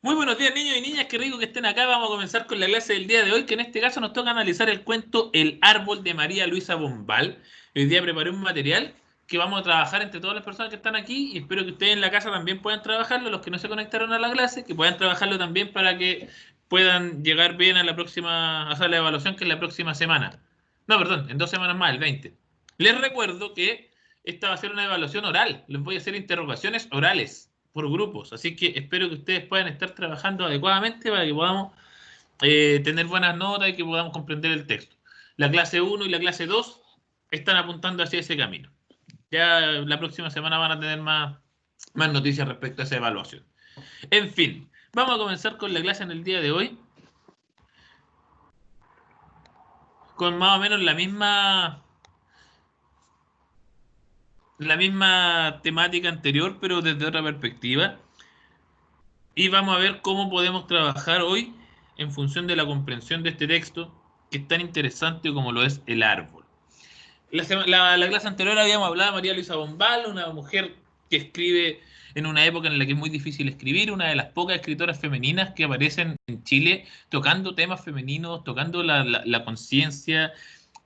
Muy buenos días, niños y niñas, qué rico que estén acá. Vamos a comenzar con la clase del día de hoy, que en este caso nos toca analizar el cuento El árbol de María Luisa Bombal. Hoy día preparé un material que vamos a trabajar entre todas las personas que están aquí y espero que ustedes en la casa también puedan trabajarlo, los que no se conectaron a la clase, que puedan trabajarlo también para que puedan llegar bien a la próxima, a la evaluación que es la próxima semana. No, perdón, en 2 semanas más, el 20. Les recuerdo que esta va a ser una evaluación oral. Les voy a hacer interrogaciones orales por grupos. Así que espero que ustedes puedan estar trabajando adecuadamente para que podamos tener buenas notas y que podamos comprender el texto. La clase 1 y la clase 2 están apuntando hacia ese camino. Ya la próxima semana van a tener más noticias respecto a esa evaluación. En fin, vamos a comenzar con la clase en el día de hoy, con más o menos la misma temática anterior, pero desde otra perspectiva. Y vamos a ver cómo podemos trabajar hoy en función de la comprensión de este texto, que es tan interesante como lo es el árbol. La clase anterior habíamos hablado de María Luisa Bombal, una mujer que escribe en una época en la que es muy difícil escribir, una de las pocas escritoras femeninas que aparecen en Chile tocando temas femeninos, tocando la conciencia,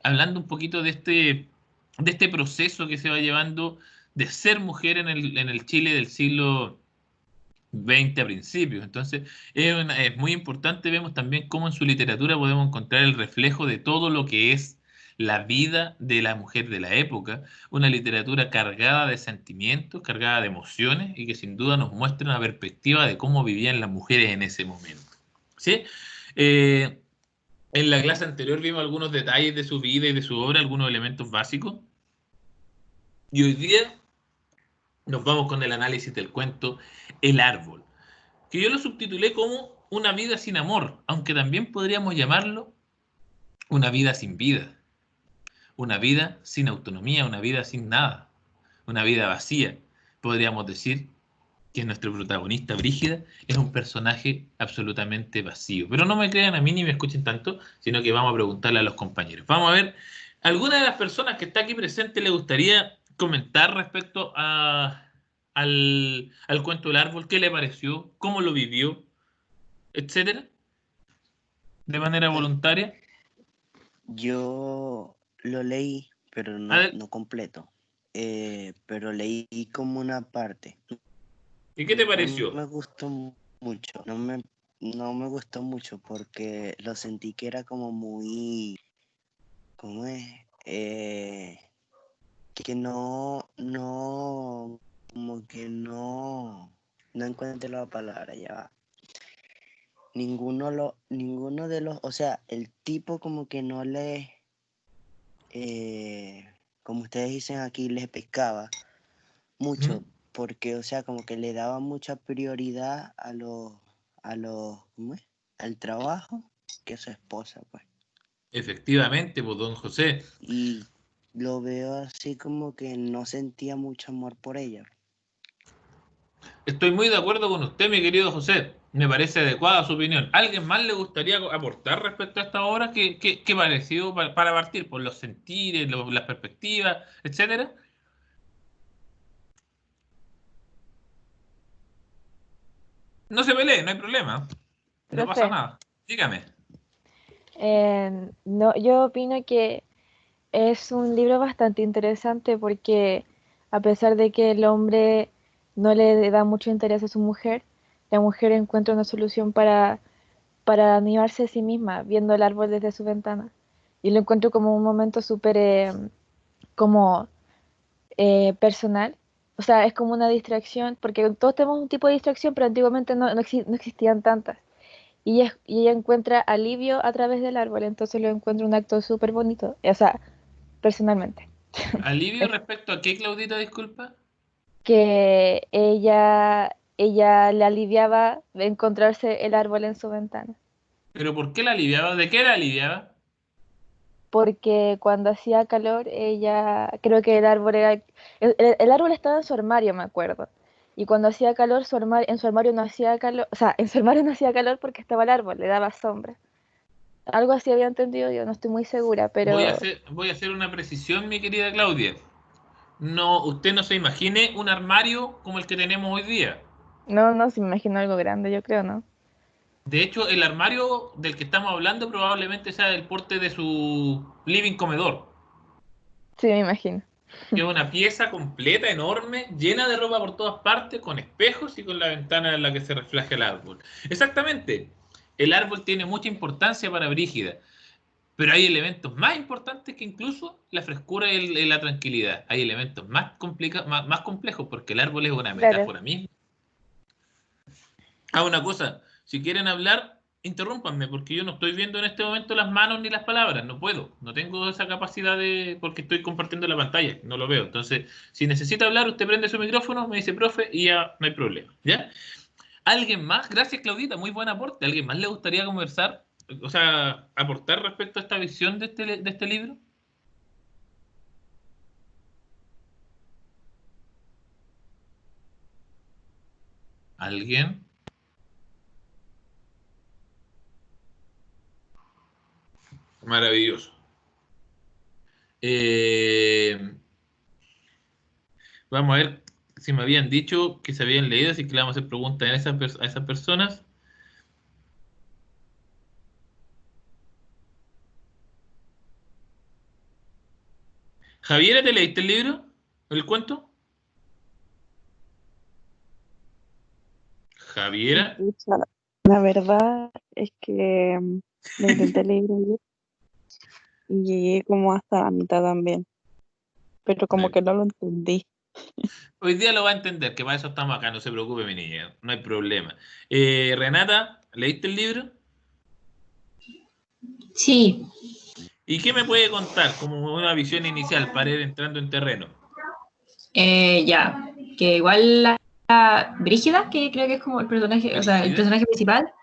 hablando un poquito de este proceso que se va llevando de ser mujer en el Chile del siglo 20 a principios. Entonces, es muy importante, vemos también cómo en su literatura podemos encontrar el reflejo de todo lo que es la vida de la mujer de la época, una literatura cargada de sentimientos, cargada de emociones y que sin duda nos muestra una perspectiva de cómo vivían las mujeres en ese momento. ¿Sí? Eh, en la clase anterior vimos algunos detalles de su vida y de su obra, algunos elementos básicos, y hoy día nos vamos con el análisis del cuento El árbol, que yo lo subtitulé como Una vida sin amor, aunque también podríamos llamarlo una vida sin vida, una vida sin autonomía, una vida sin nada, una vida vacía. Podríamos decir que nuestro protagonista, Brígida, es un personaje absolutamente vacío. Pero no me crean a mí ni me escuchen tanto, sino que vamos a preguntarle a los compañeros. Vamos a ver, ¿alguna de las personas que está aquí presente le gustaría comentar respecto al cuento del árbol? ¿Qué le pareció? ¿Cómo lo vivió? Etcétera, de manera Pues voluntaria. yo lo leí, pero A no, ver, no completo. Pero leí como una parte. ¿y qué te No pareció? me gustó mucho, no me gustó mucho porque lo sentí que era como muy, ¿cómo es? Que como que no encuentro la palabra, ya va. Ninguno de los, o sea, el tipo como que no eh, como ustedes dicen aquí, les pescaba mucho, ¿Mm? porque, o sea, como que le daba mucha prioridad ¿cómo es? Al trabajo que a su esposa, pues. Efectivamente, pues don José, Y lo veo así como que no sentía mucho amor por ella. estoy muy de acuerdo con usted, mi querido José. Me parece adecuada su opinión. ¿Alguien más le gustaría aportar respecto a esta obra? ¿Qué pareció para partir por los sentires, las perspectivas, etcétera? No se pelee, no hay problema. No pasa Profe, nada. Dígame. no, yo opino que es un libro bastante interesante porque a pesar de que el hombre no le da mucho interés a su mujer, la mujer encuentra una solución para animarse a sí misma viendo el árbol desde su ventana. Y lo encuentro como un momento súper como personal. O sea, es como una distracción, porque todos tenemos un tipo de distracción, pero antiguamente no existían tantas. Y ella encuentra alivio a través del árbol, entonces lo encuentro un acto súper bonito, o sea, personalmente. ¿Alivio Es respecto a qué, Claudita, disculpa? que ella le aliviaba de encontrarse el árbol en su ventana, ¿Pero por qué la aliviaba? ¿De qué la aliviaba? porque cuando hacía calor, ella, creo que el árbol era, el árbol estaba en su armario, me acuerdo. Y cuando hacía calor, en su armario no hacía calor, o sea, en su armario no hacía calor porque estaba el árbol, le daba sombra. Algo así había entendido yo, no estoy muy segura, pero Voy a hacer una precisión, mi querida Claudia. No, usted no se imagine un armario como el que tenemos hoy día. No, no, se me imagino algo grande, yo creo, ¿no? De hecho, el armario del que estamos hablando probablemente sea del porte de su living comedor, Sí, me imagino. que es una pieza completa, enorme, llena de ropa por todas partes, con espejos y con la ventana en la que se refleja el árbol. Exactamente. El árbol tiene mucha importancia para Brígida, pero hay elementos más importantes que incluso la frescura y la tranquilidad. Hay elementos más complejos, porque el árbol es una Claro. metáfora misma. Ah, una cosa, si quieren hablar, interrúmpanme, porque yo no estoy viendo en este momento las manos ni las palabras, no puedo, no tengo esa capacidad porque estoy compartiendo la pantalla, no lo veo. Entonces, si necesita hablar, usted prende su micrófono, me dice profe y ya no hay problema, ¿ya? ¿Alguien más? Gracias, Claudita, muy buen aporte. ¿Alguien más le gustaría conversar, o sea, aportar respecto a esta visión de este libro? ¿Alguien? Maravilloso. Eh, Vamos a ver si me habían dicho que se habían leído, así que le vamos a hacer preguntas a esas personas. Javiera, ¿te leíste el libro? ¿El cuento? Javiera. Pucha, la verdad es que lo intenté leer ayer y llegué como hasta la mitad también, pero No como hay- que no lo entendí. Hoy día lo va a entender, que para eso estamos acá, no se preocupe, mi niña, no hay problema. Renata, ¿leíste el libro? Sí, ¿Y qué me puede contar como una visión inicial para ir entrando en terreno? ya, que igual la Brígida, que creo que es como el personaje, o sea, el Brígida, personaje principal, ella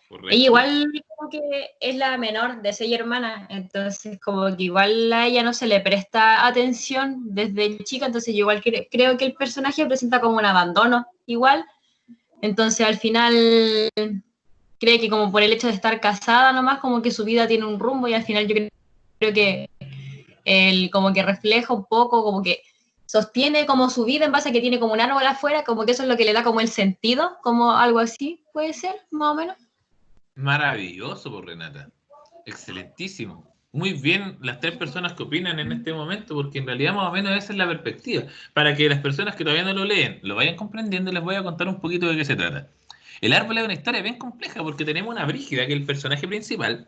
correcto. igual como que es la menor de 6 hermanas, entonces como que igual a ella no se le presta atención desde chica, entonces yo igual creo que el personaje presenta como un abandono igual, entonces al final cree que como por el hecho de estar casada nomás, como que su vida tiene un rumbo y al final yo creo que él como que refleja un poco, como que sostiene como su vida en base a que tiene como un árbol afuera, como que eso es lo que le da como el sentido, como algo así, puede ser, más o menos. Maravilloso, por Renata. Excelentísimo. Muy bien las tres personas que opinan en este momento, porque en realidad más o menos esa es la perspectiva. Para que las personas que todavía no lo leen lo vayan comprendiendo, les voy a contar un poquito de qué se trata. El árbol es una historia bien compleja porque tenemos una Brígida, que es el personaje principal,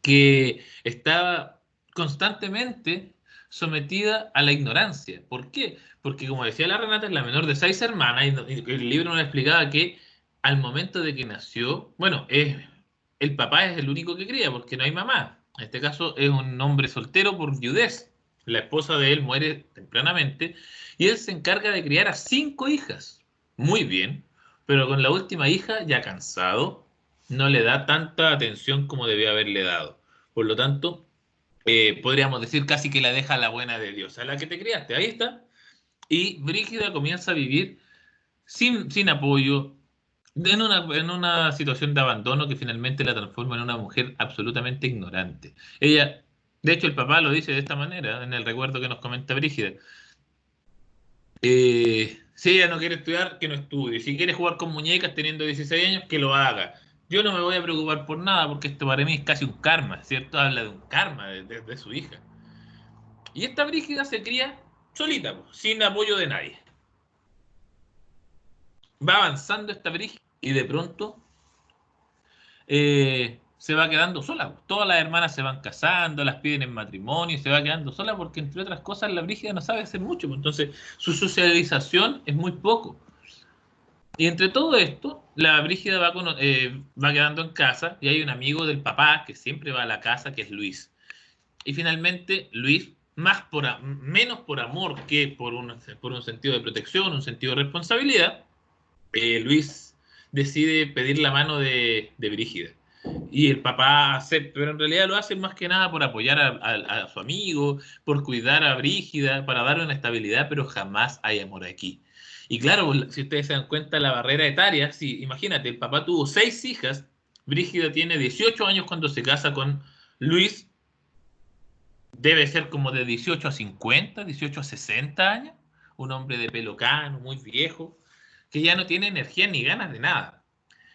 que está constantemente sometida a la ignorancia. ¿Por qué? Porque como decía la Renata, es la menor de 6 hermanas y el libro nos explicaba que al momento de que nació, bueno, el papá es el único que cría porque no hay mamá. En este caso es un hombre soltero por viudez. La esposa de él muere tempranamente y él se encarga de criar a 5 hijas. Muy bien, pero con la última hija, ya cansado, no le da tanta atención como debía haberle dado. Por lo tanto, podríamos decir casi que la deja a la buena de Dios, a la que te criaste, ahí está. Y Brígida comienza a vivir sin apoyo, en una situación de abandono que finalmente la transforma en una mujer absolutamente ignorante. Ella, de hecho, el papá lo dice de esta manera, en el recuerdo que nos comenta Brígida. Si ella no quiere estudiar, que no estudie. Si quiere jugar con muñecas teniendo 16 años, que lo haga. Yo no me voy a preocupar por nada porque esto para mí es casi un karma, ¿cierto? Habla de un karma de su hija. Y esta Brígida se cría solita, pues, sin apoyo de nadie. Va avanzando esta Brígida y de pronto se va quedando sola. Todas las hermanas se van casando, las piden en matrimonio y se va quedando sola porque, entre otras cosas, la Brígida no sabe hacer mucho. Entonces, su socialización es muy poco. Y entre todo esto, la Brígida va quedando en casa y hay un amigo del papá que siempre va a la casa, que es Luis. Y finalmente, Luis, menos por amor que por un sentido de protección, un sentido de responsabilidad, Luis decide pedir la mano de Brígida. Y el papá acepta, pero en realidad lo hace más que nada por apoyar a su amigo, por cuidar a Brígida, para darle una estabilidad, pero jamás hay amor aquí. Y claro, si ustedes se dan cuenta, la barrera etaria, si, imagínate, el papá tuvo 6 hijas, Brígida tiene 18 años cuando se casa con Luis, debe ser como de 18 a 50, 18 a 60 años, un hombre de pelo cano, muy viejo, que ya no tiene energía ni ganas de nada.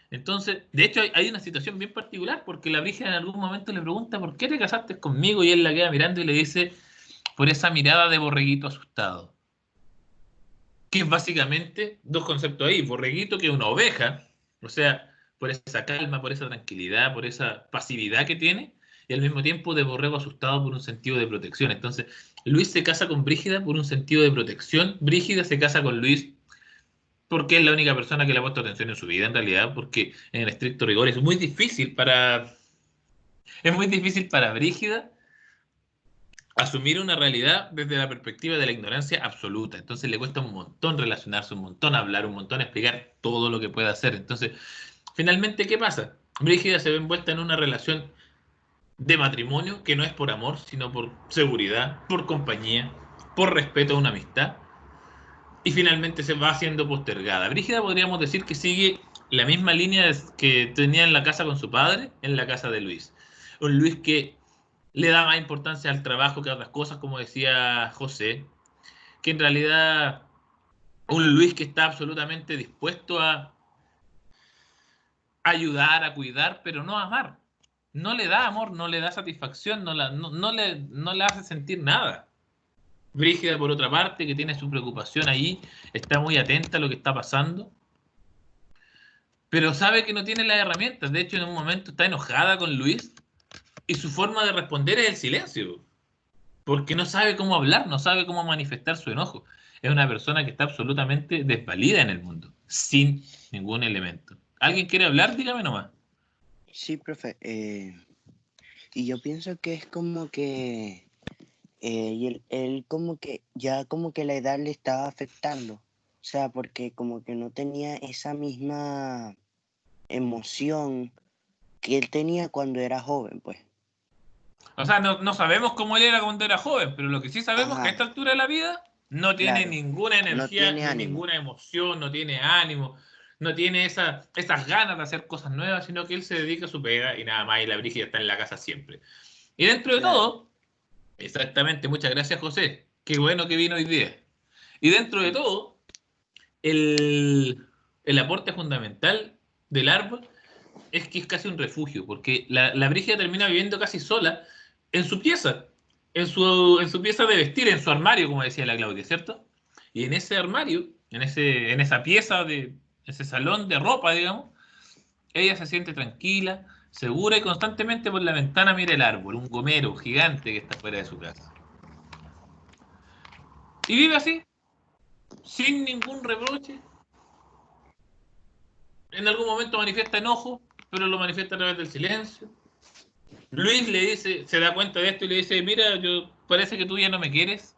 Entonces, de hecho, hay una situación bien particular, porque la Brígida en algún momento le pregunta, ¿por qué te casaste conmigo? Y él la queda mirando y le dice, por esa mirada de borreguito asustado. Que es básicamente dos conceptos ahí. Borreguito, que es una oveja, o sea, por esa calma, por esa tranquilidad, por esa pasividad que tiene, y al mismo tiempo de borrego asustado por un sentido de protección. Entonces, Luis se casa con Brígida por un sentido de protección, Brígida se casa con Luis porque es la única persona que le ha puesto atención en su vida, en realidad, porque en el estricto rigor es muy difícil para Brígida asumir una realidad desde la perspectiva de la ignorancia absoluta. Entonces le cuesta un montón relacionarse, un montón hablar, un montón explicar todo lo que puede hacer. Entonces, finalmente, ¿qué pasa? Brígida se ve envuelta en una relación de matrimonio que no es por amor, sino por seguridad, por compañía, por respeto a una amistad, y finalmente se va haciendo postergada. Brígida podríamos decir que sigue la misma línea que tenía en la casa con su padre, en la casa de Luis. Un Luis que le da más importancia al trabajo que a otras cosas, como decía José, que en realidad un Luis que está absolutamente dispuesto a ayudar, a cuidar, pero no a amar. No le da amor, no le da satisfacción, no le hace sentir nada. Brígida, por otra parte, que tiene su preocupación ahí, está muy atenta a lo que está pasando, pero sabe que no tiene las herramientas. De hecho, en un momento está enojada con Luis y su forma de responder es el silencio, porque no sabe cómo hablar, no sabe cómo manifestar su enojo. Es una persona que está absolutamente desvalida en el mundo, sin ningún elemento. ¿Alguien quiere hablar? Dígame nomás. Sí, profe. Y yo pienso que es como que y él como que ya como que la edad le estaba afectando. O sea, porque como que no tenía esa misma emoción que él tenía cuando era joven, pues. O sea, no sabemos cómo él era cuando era joven, pero lo que sí sabemos es que a Ajá, esta altura de la vida no tiene claro. ninguna No energía, tiene ni ánimo. ninguna emoción, no tiene ánimo, no tiene esas ganas de hacer cosas nuevas, sino que él se dedica a su pega y nada más, y la Brígida está en la casa siempre. Y dentro de Claro. todo, exactamente, muchas gracias, José. Qué bueno que vino hoy día. Y dentro de todo, el aporte fundamental del árbol es que es casi un refugio, porque la Brígida termina viviendo casi sola en su pieza, en su pieza de vestir, en su armario, como decía la Claudia, ¿cierto? Y en ese armario, en esa pieza, ese salón de ropa, digamos, ella se siente tranquila, segura y constantemente por la ventana mira el árbol, un gomero gigante que está fuera de su casa. Y vive así, sin ningún reproche. En algún momento manifiesta enojo, pero lo manifiesta a través del silencio. Luis le dice, se da cuenta de esto y le dice, mira, yo parece que tú ya no me quieres,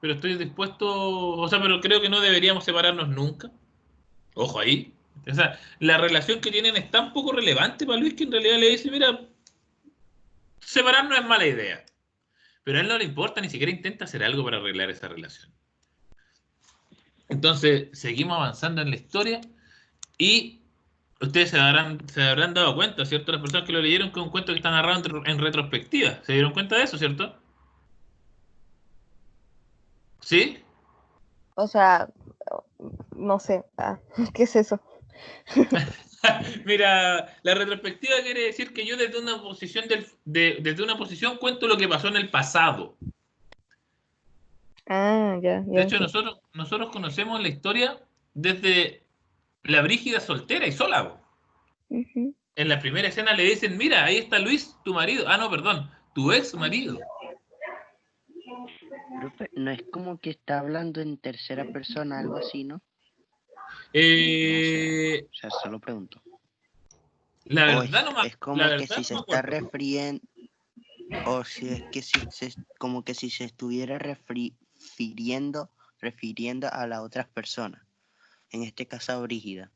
pero estoy dispuesto, o sea, pero creo que no deberíamos separarnos nunca. Ojo ahí. O sea, la relación que tienen es tan poco relevante para Luis que en realidad le dice, mira, separarnos es mala idea. Pero a él no le importa, ni siquiera intenta hacer algo para arreglar esa relación. Entonces, seguimos avanzando en la historia y ustedes se habrán dado cuenta, ¿cierto? Las personas que lo leyeron, que es un cuento que está narrado en retrospectiva. ¿Se dieron cuenta de eso, cierto? ¿Sí? O sea, no sé. ¿Qué es eso? Mira, la retrospectiva quiere decir que yo desde una posición desde una posición cuento lo que pasó en el pasado. Ah, ya, De ya, hecho, sí. nosotros conocemos la historia desde la Brígida soltera y sola. Po. Ujú. En la primera escena le dicen, mira, ahí está Luis, tu marido. Ah, no, perdón, tu ex marido. Profe, no es como que está hablando en tercera persona, algo así, ¿no? No sé. Eh, O sea, solo pregunto. la O verdad es la como que verdad si no se me está acuerdo. refiriendo, o si es que como que si se estuviera refiriendo a las otras personas. En este caso a Brígida.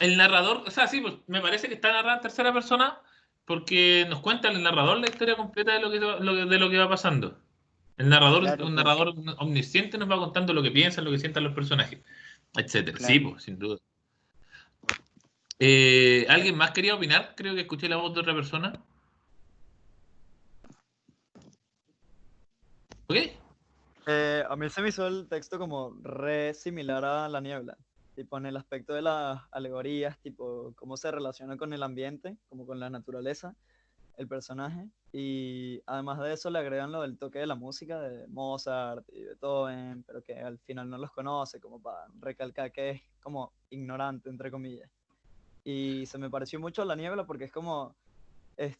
El narrador, o sea, sí, pues me parece que está narrado en tercera persona porque nos cuenta el narrador la historia completa de de lo que va pasando. El narrador, Claro, un porque, narrador omnisciente nos va contando lo que piensan, lo que sientan los personajes, etcétera. Sí, claro. pues, sin duda. ¿Alguien más quería opinar? Creo que escuché la voz de otra persona. ¿Ok? A mí se me hizo el texto como re similar a La Niebla, tipo en el aspecto de las alegorías, tipo cómo se relaciona con el ambiente, como con la naturaleza, el personaje, y además de eso le agregan lo del toque de la música de Mozart y Beethoven, pero que al final no los conoce, como para recalcar que es como ignorante, entre comillas. Y se me pareció mucho a La Niebla porque es como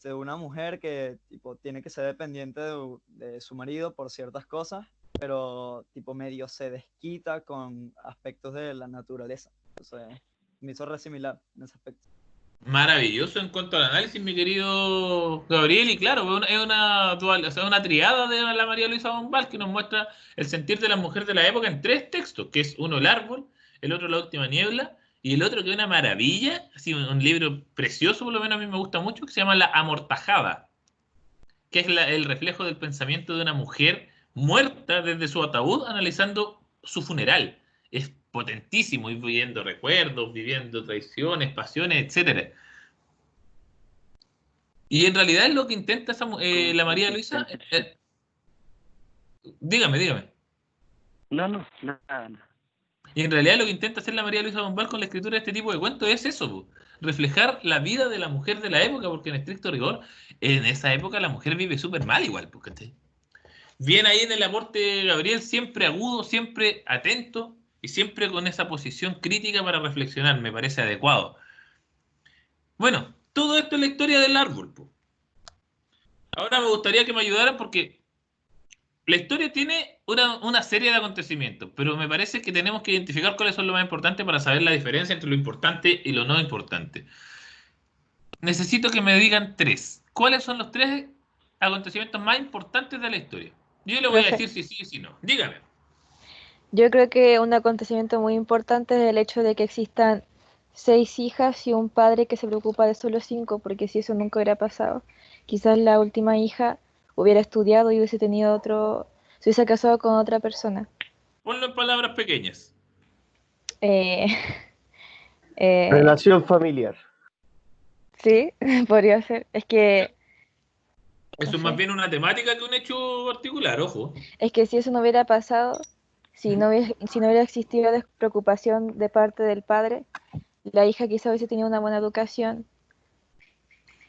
una mujer que tipo tiene que ser dependiente de su marido por ciertas cosas, pero tipo medio se desquita con aspectos de la naturaleza. Entonces me hizo re similar en ese aspecto. Maravilloso en cuanto al análisis, mi querido Gabriel, y claro, es una dual, o sea, una triada de la María Luisa Bombal que nos muestra el sentir de las mujeres de la época en tres textos, que es uno El árbol, el otro La última niebla, y el otro que es una maravilla, así un libro precioso, por lo menos a mí me gusta mucho, que se llama La amortajada, que es el reflejo del pensamiento de una mujer muerta desde su ataúd analizando su funeral. Es potentísimo, ir viviendo recuerdos, viviendo traiciones, pasiones, etcétera. Y en realidad es lo que intenta la María Luisa. Dígame. No, nada. Y en realidad lo que intenta hacer la María Luisa Bombal con la escritura de este tipo de cuentos es eso, po, reflejar la vida de la mujer de la época, porque en estricto rigor, en esa época la mujer vive súper mal igual, porque bien ahí en el aporte Gabriel, siempre agudo, siempre atento y siempre con esa posición crítica para reflexionar, me parece adecuado. Bueno, todo esto es la historia del árbol, po. Ahora me gustaría que me ayudaran porque la historia tiene una serie de acontecimientos, pero me parece que tenemos que identificar cuáles son lo más importantes para saber la diferencia entre lo importante y lo no importante. Necesito que me digan tres. ¿Cuáles son los tres acontecimientos más importantes de la historia? Yo le voy a Profe, decir si sí y si no. Dígame. yo creo que un acontecimiento muy importante es el hecho de que existan 6 hijas y un padre que se preocupa de solo 5, porque si eso nunca hubiera pasado, quizás la última hija hubiera estudiado y hubiese tenido otro, se hubiese casado con otra persona. Ponlo en palabras pequeñas. Eh, eh, Relación familiar. sí, podría ser. Es que, no Eso es más sé, bien una temática que un hecho particular, ojo. es que si eso no hubiera pasado, si no hubiera existido despreocupación de parte del padre, la hija quizás hubiese tenido una buena educación.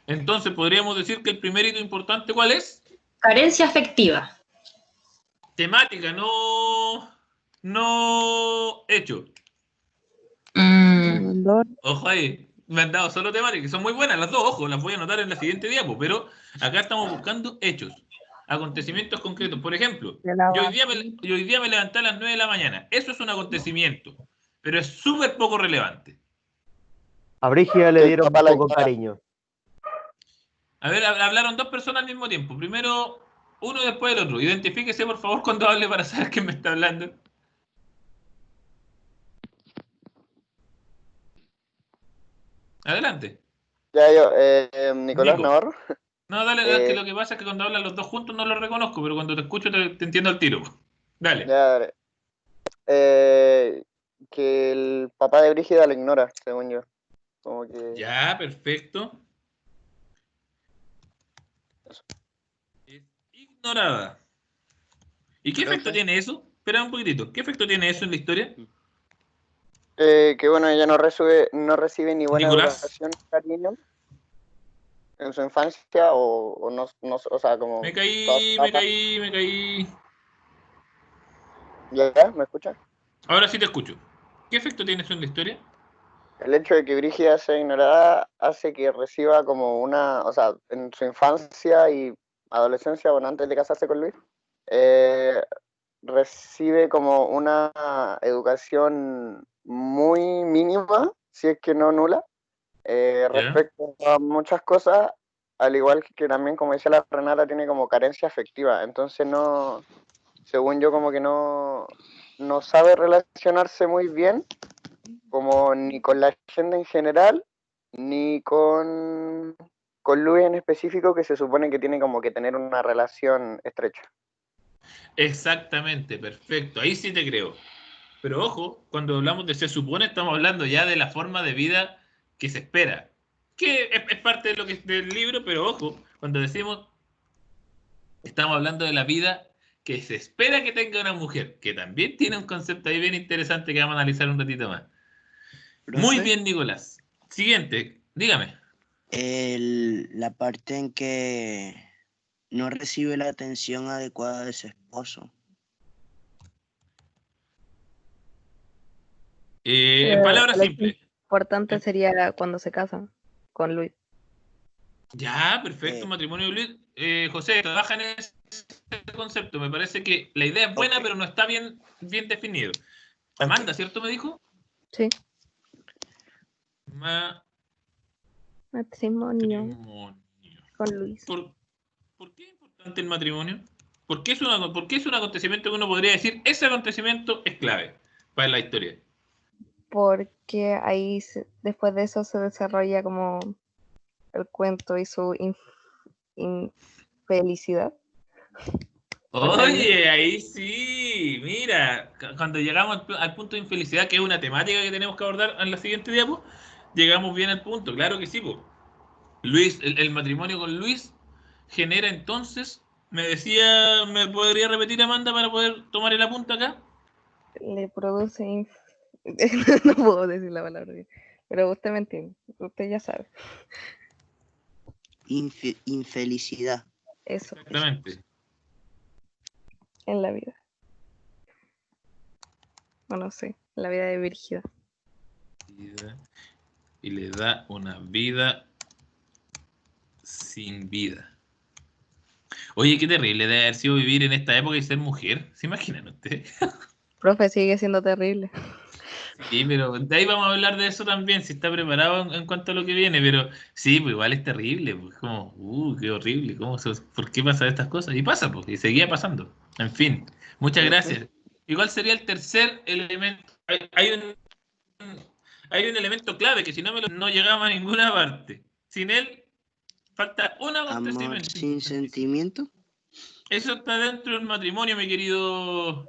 Entonces podríamos decir que el primer hito importante, ¿cuál es? Carencia afectiva. Temática, no hecho. Abandono. Ojo ahí, me han dado solo temáticas, que son muy buenas las dos, ojo, las voy a anotar en la siguiente diapo, pero acá estamos buscando hechos, acontecimientos concretos. Por ejemplo, De la yo hoy día me levanté a las 9 de la mañana. Eso es un acontecimiento, pero es súper poco relevante. A Brígida le dieron poco cariño. A ver, hablaron dos personas al mismo tiempo. Primero uno, después el otro. Identifíquese, por favor, cuando hable para saber quién me está hablando. Adelante. Ya yo, Nicolás Nico. Navarro. No, dale, que lo que pasa es que cuando hablan los dos juntos no los reconozco, pero cuando te escucho te entiendo al tiro. Dale. Ya, dale. Que el papá de Brígida la ignora, según yo. Como que... Ya, perfecto. Eso. Es ignorada. ¿Y qué efecto tiene eso? Espera un poquitito. ¿Qué efecto tiene eso en la historia? Que bueno, ella no recibe ni buena Nicolás. educación ni cariño en su infancia o no, o sea, como... Me caí. ¿Ya? ¿Me escuchas? Ahora sí te escucho. ¿Qué efecto tiene eso en la historia? El hecho de que Brígida sea ignorada hace que reciba como una, o sea, en su infancia y adolescencia, bueno, antes de casarse con Luis, recibe como una educación muy mínima, si es que no nula, respecto a muchas cosas, al igual que también, como decía la Renata, tiene como carencia afectiva. Entonces no, según yo, como que no sabe relacionarse muy bien, como ni con la gente en general, ni con Luis en específico, que se supone que tiene como que tener una relación estrecha. Exactamente, perfecto. Ahí sí te creo. Pero ojo, cuando hablamos de se supone, estamos hablando ya de la forma de vida que se espera. Que es parte de lo que del libro, pero ojo, cuando decimos estamos hablando de la vida que se espera que tenga una mujer, que también tiene un concepto ahí bien interesante que vamos a analizar un ratito más. Muy Profe, bien, Nicolás. Siguiente, dígame. la parte en que no recibe la atención adecuada de su esposo. En palabras Lo simples. importante sería cuando se casan con Luis. Ya, perfecto, matrimonio de Luis. José, trabaja en ese concepto. Me parece que la idea es buena, Ok. pero no está bien definido. Amanda, ¿cierto me dijo? Sí. Matrimonio. Matrimonio con Luis. ¿Por qué es importante el matrimonio? ¿Por qué es un acontecimiento que uno podría decir, ese acontecimiento es clave para la historia? Porque ahí después de eso se desarrolla como el cuento y su infelicidad. Oye, ahí sí, mira, cuando llegamos al punto de infelicidad, que es una temática que tenemos que abordar en la siguiente diapo, llegamos bien al punto, claro que sí, po. Luis, el matrimonio con Luis genera entonces, me decía, ¿me podría repetir, Amanda, para poder tomar el apunte acá? Le produce no puedo decir la palabra bien, pero usted me entiende, usted ya sabe. Infelicidad. Eso. Exactamente. En la vida. O no sé, en la vida de Brígida. Y le da una vida sin vida. Oye, qué terrible debe haber sido vivir en esta época y ser mujer. ¿Se imaginan ustedes? Profe, sigue siendo terrible. Sí, pero de ahí vamos a hablar de eso también, si está preparado en cuanto a lo que viene, pero sí, pues igual es terrible, pues como, qué horrible, ¿por qué pasa estas cosas? Y pasa, pues, y seguía pasando. En fin, muchas gracias. Igual sería el tercer elemento. Hay un elemento clave que si no no llegamos a ninguna parte. Sin él, falta un Amor acontecimiento sin importantísimo. sentimiento. Eso está dentro del matrimonio, mi querido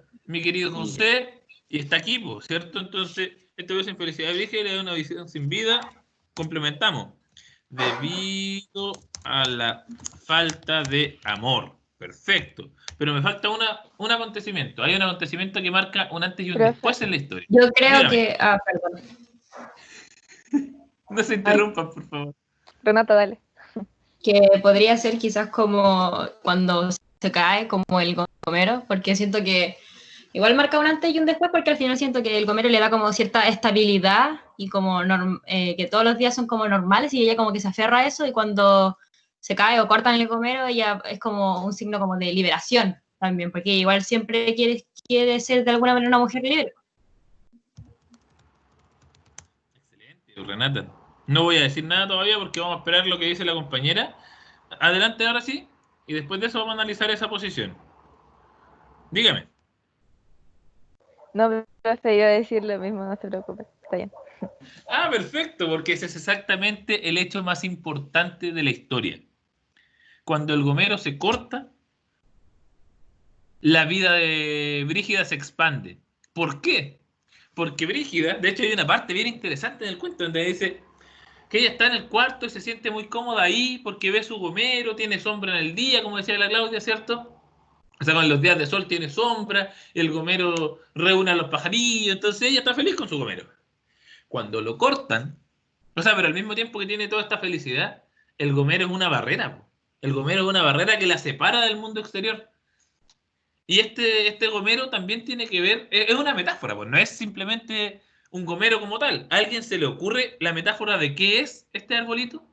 José, y está aquí, po, ¿cierto? Entonces, esto es infelicidad brígida, le da una visión sin vida. Complementamos. Debido a la falta de amor. Perfecto. Pero me falta un acontecimiento. Hay un acontecimiento que marca un antes y un Profe. después en la historia. Yo creo Dígame. que. Perdón. No se interrumpan, por favor. Renata, dale. Que podría ser quizás como cuando se cae, como el Gomero, porque siento que igual marca un antes y un después, porque al final siento que el Gomero le da como cierta estabilidad y como que todos los días son como normales y ella como que se aferra a eso y cuando se cae o cortan el Gomero ella es como un signo como de liberación también, porque igual siempre quiere ser de alguna manera una mujer libre. Excelente, Renata. No voy a decir nada todavía porque vamos a esperar lo que dice la compañera. Adelante ahora sí, y después de eso vamos a analizar esa posición. Dígame. No, profe, iba a decir lo mismo, no se preocupe, está bien. Perfecto, porque ese es exactamente el hecho más importante de la historia. Cuando el Gomero se corta, la vida de Brígida se expande. ¿Por qué? Porque Brígida, de hecho hay una parte bien interesante en el cuento donde dice que ella está en el cuarto y se siente muy cómoda ahí porque ve su Gomero, tiene sombra en el día, como decía la Claudia, ¿cierto? O sea, con los días de sol tiene sombra, el Gomero reúne a los pajarillos, entonces ella está feliz con su Gomero. Cuando lo cortan, o sea, pero al mismo tiempo que tiene toda esta felicidad, el Gomero es una barrera. El Gomero es una barrera que la separa del mundo exterior. Y este Gomero también tiene que ver, es una metáfora, pues no es simplemente un Gomero como tal. ¿A alguien se le ocurre la metáfora de qué es este arbolito?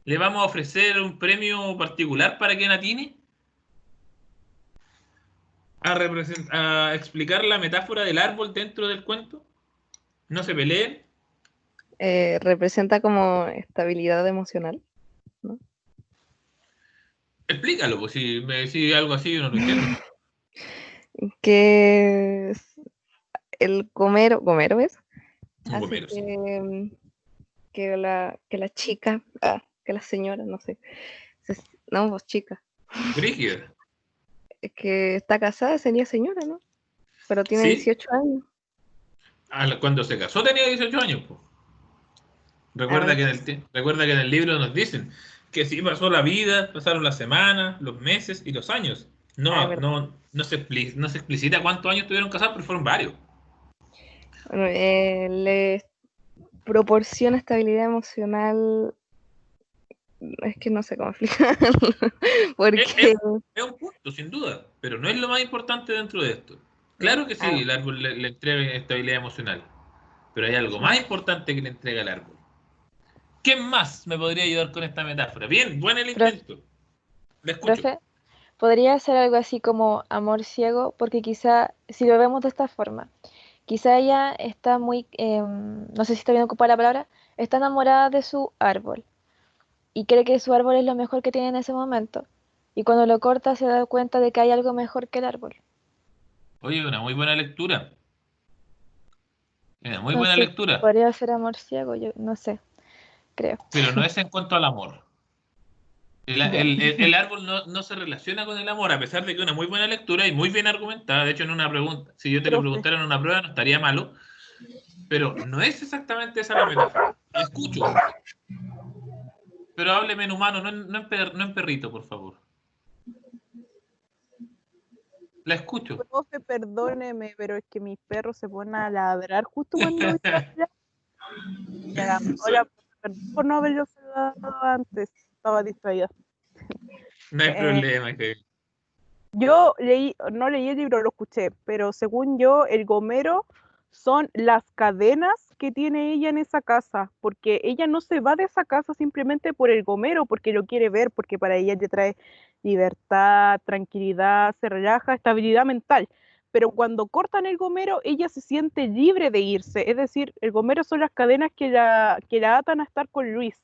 ¿Le vamos a ofrecer un premio particular para que atine? A explicar la metáfora del árbol dentro del cuento. No se peleen. Representa como estabilidad emocional, ¿no? Explícalo, pues si me decís algo así yo no lo entiendo. Que el Gomero es, Un así Gomero, sí. que la chica, que la señora, no sé, no, vos chica, Brígida. que está casada sería señora, ¿no? Pero tiene ¿Sí? 18 años. Cuando se casó tenía 18 años, pues. Recuerda que en el libro nos dicen Que sí pasó la vida, pasaron las semanas, los meses y los años. No se explicita cuántos años estuvieron casados, pero fueron varios. Bueno, le proporciona estabilidad emocional. Es que no sé cómo explicarlo. Porque Es un punto, sin duda, pero no es lo más importante dentro de esto. Claro que sí, el árbol le entrega estabilidad emocional, pero hay algo más importante que le entrega el árbol. ¿Quién más me podría ayudar con esta metáfora? Bien, buen el intento. Le escucho. Profe, podría ser algo así como amor ciego, porque quizá, si lo vemos de esta forma, quizá ella está muy, no sé si está bien ocupada la palabra, está enamorada de su árbol y cree que su árbol es lo mejor que tiene en ese momento. Y cuando lo corta se da cuenta de que hay algo mejor que el árbol. Oye, una muy buena lectura. Una muy buena Entonces, lectura. podría ser amor ciego, yo no sé, creo. Pero no es en cuanto al amor. El árbol no se relaciona con el amor, a pesar de que es una muy buena lectura y muy bien argumentada. De hecho, en una pregunta, si yo te lo preguntara en una prueba, no estaría malo. Pero no es exactamente esa la metáfora. Escucho. Pero hábleme en humano, no en perrito, por favor. La escucho. Profe, perdóneme, pero es que mis perros se ponen a ladrar justo cuando voy a hablar. Ya, hola, perdón por no haberlo saludado antes, estaba distraída. No hay problema. Yo no leí el libro, lo escuché, pero según yo, el gomero son las cadenas que tiene ella en esa casa, porque ella no se va de esa casa simplemente por el gomero, porque lo quiere ver, porque para ella le trae libertad, tranquilidad, se relaja, estabilidad mental. Pero cuando cortan el gomero, ella se siente libre de irse, es decir, el gomero son las cadenas que la atan a estar con Luis.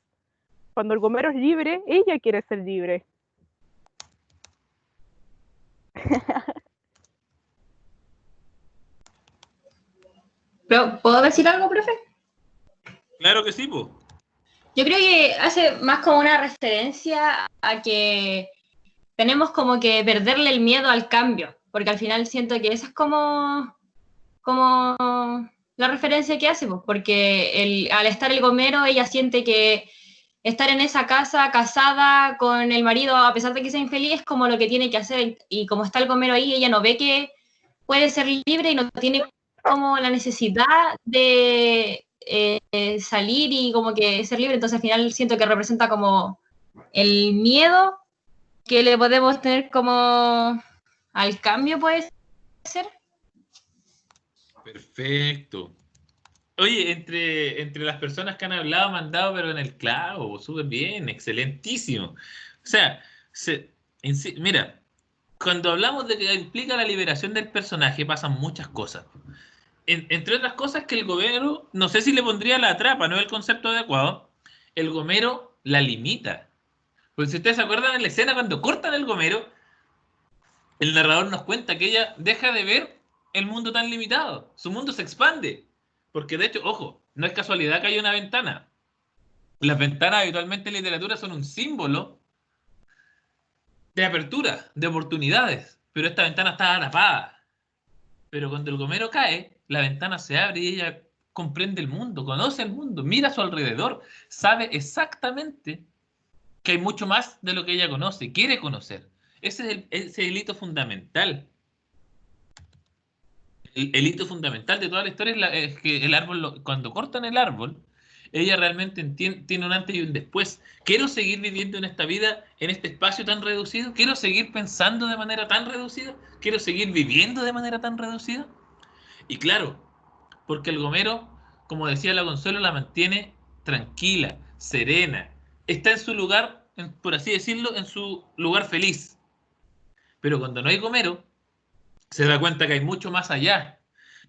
Cuando el gomero es libre, ella quiere ser libre. ¿Puedo decir algo, profe? Claro que sí, po. Yo creo que hace más como una referencia a que tenemos como que perderle el miedo al cambio, porque al final siento que esa es como la referencia que hace, pues, porque al estar el gomero, ella siente que estar en esa casa casada con el marido, a pesar de que sea infeliz, es como lo que tiene que hacer, y como está el gomero ahí, ella no ve que puede ser libre y no tiene como la necesidad de salir y como que ser libre, entonces al final siento que representa como el miedo que le podemos tener como al cambio, puede ser. Perfecto. Oye, entre las personas que han hablado, me han dado, pero en el clavo, súper bien, excelentísimo. O sea, mira, cuando hablamos de que implica la liberación del personaje, pasan muchas cosas. Entre otras cosas que el gomero, no sé si le pondría la atrapa, no es el concepto adecuado, el gomero la limita. Porque si ustedes se acuerdan en la escena cuando cortan el gomero, el narrador nos cuenta que ella deja de ver el mundo tan limitado, su mundo se expande. Porque de hecho, ojo, no es casualidad que haya una ventana. Las ventanas habitualmente en literatura son un símbolo de apertura, de oportunidades, pero esta ventana está tapada. Pero cuando el gomero cae, la ventana se abre y ella comprende el mundo, conoce el mundo, mira a su alrededor, sabe exactamente que hay mucho más de lo que ella conoce, quiere conocer. Ese es el hito fundamental. El hito fundamental de toda la historia es que el árbol, cuando cortan el árbol, ella realmente tiene un antes y un después. Quiero seguir viviendo en esta vida, en este espacio tan reducido. Quiero seguir pensando de manera tan reducida. Quiero seguir viviendo de manera tan reducida. Y claro, porque el gomero, como decía la Consuelo, la mantiene tranquila, serena. Está en su lugar, por así decirlo, en su lugar feliz. Pero cuando no hay gomero, se da cuenta que hay mucho más allá.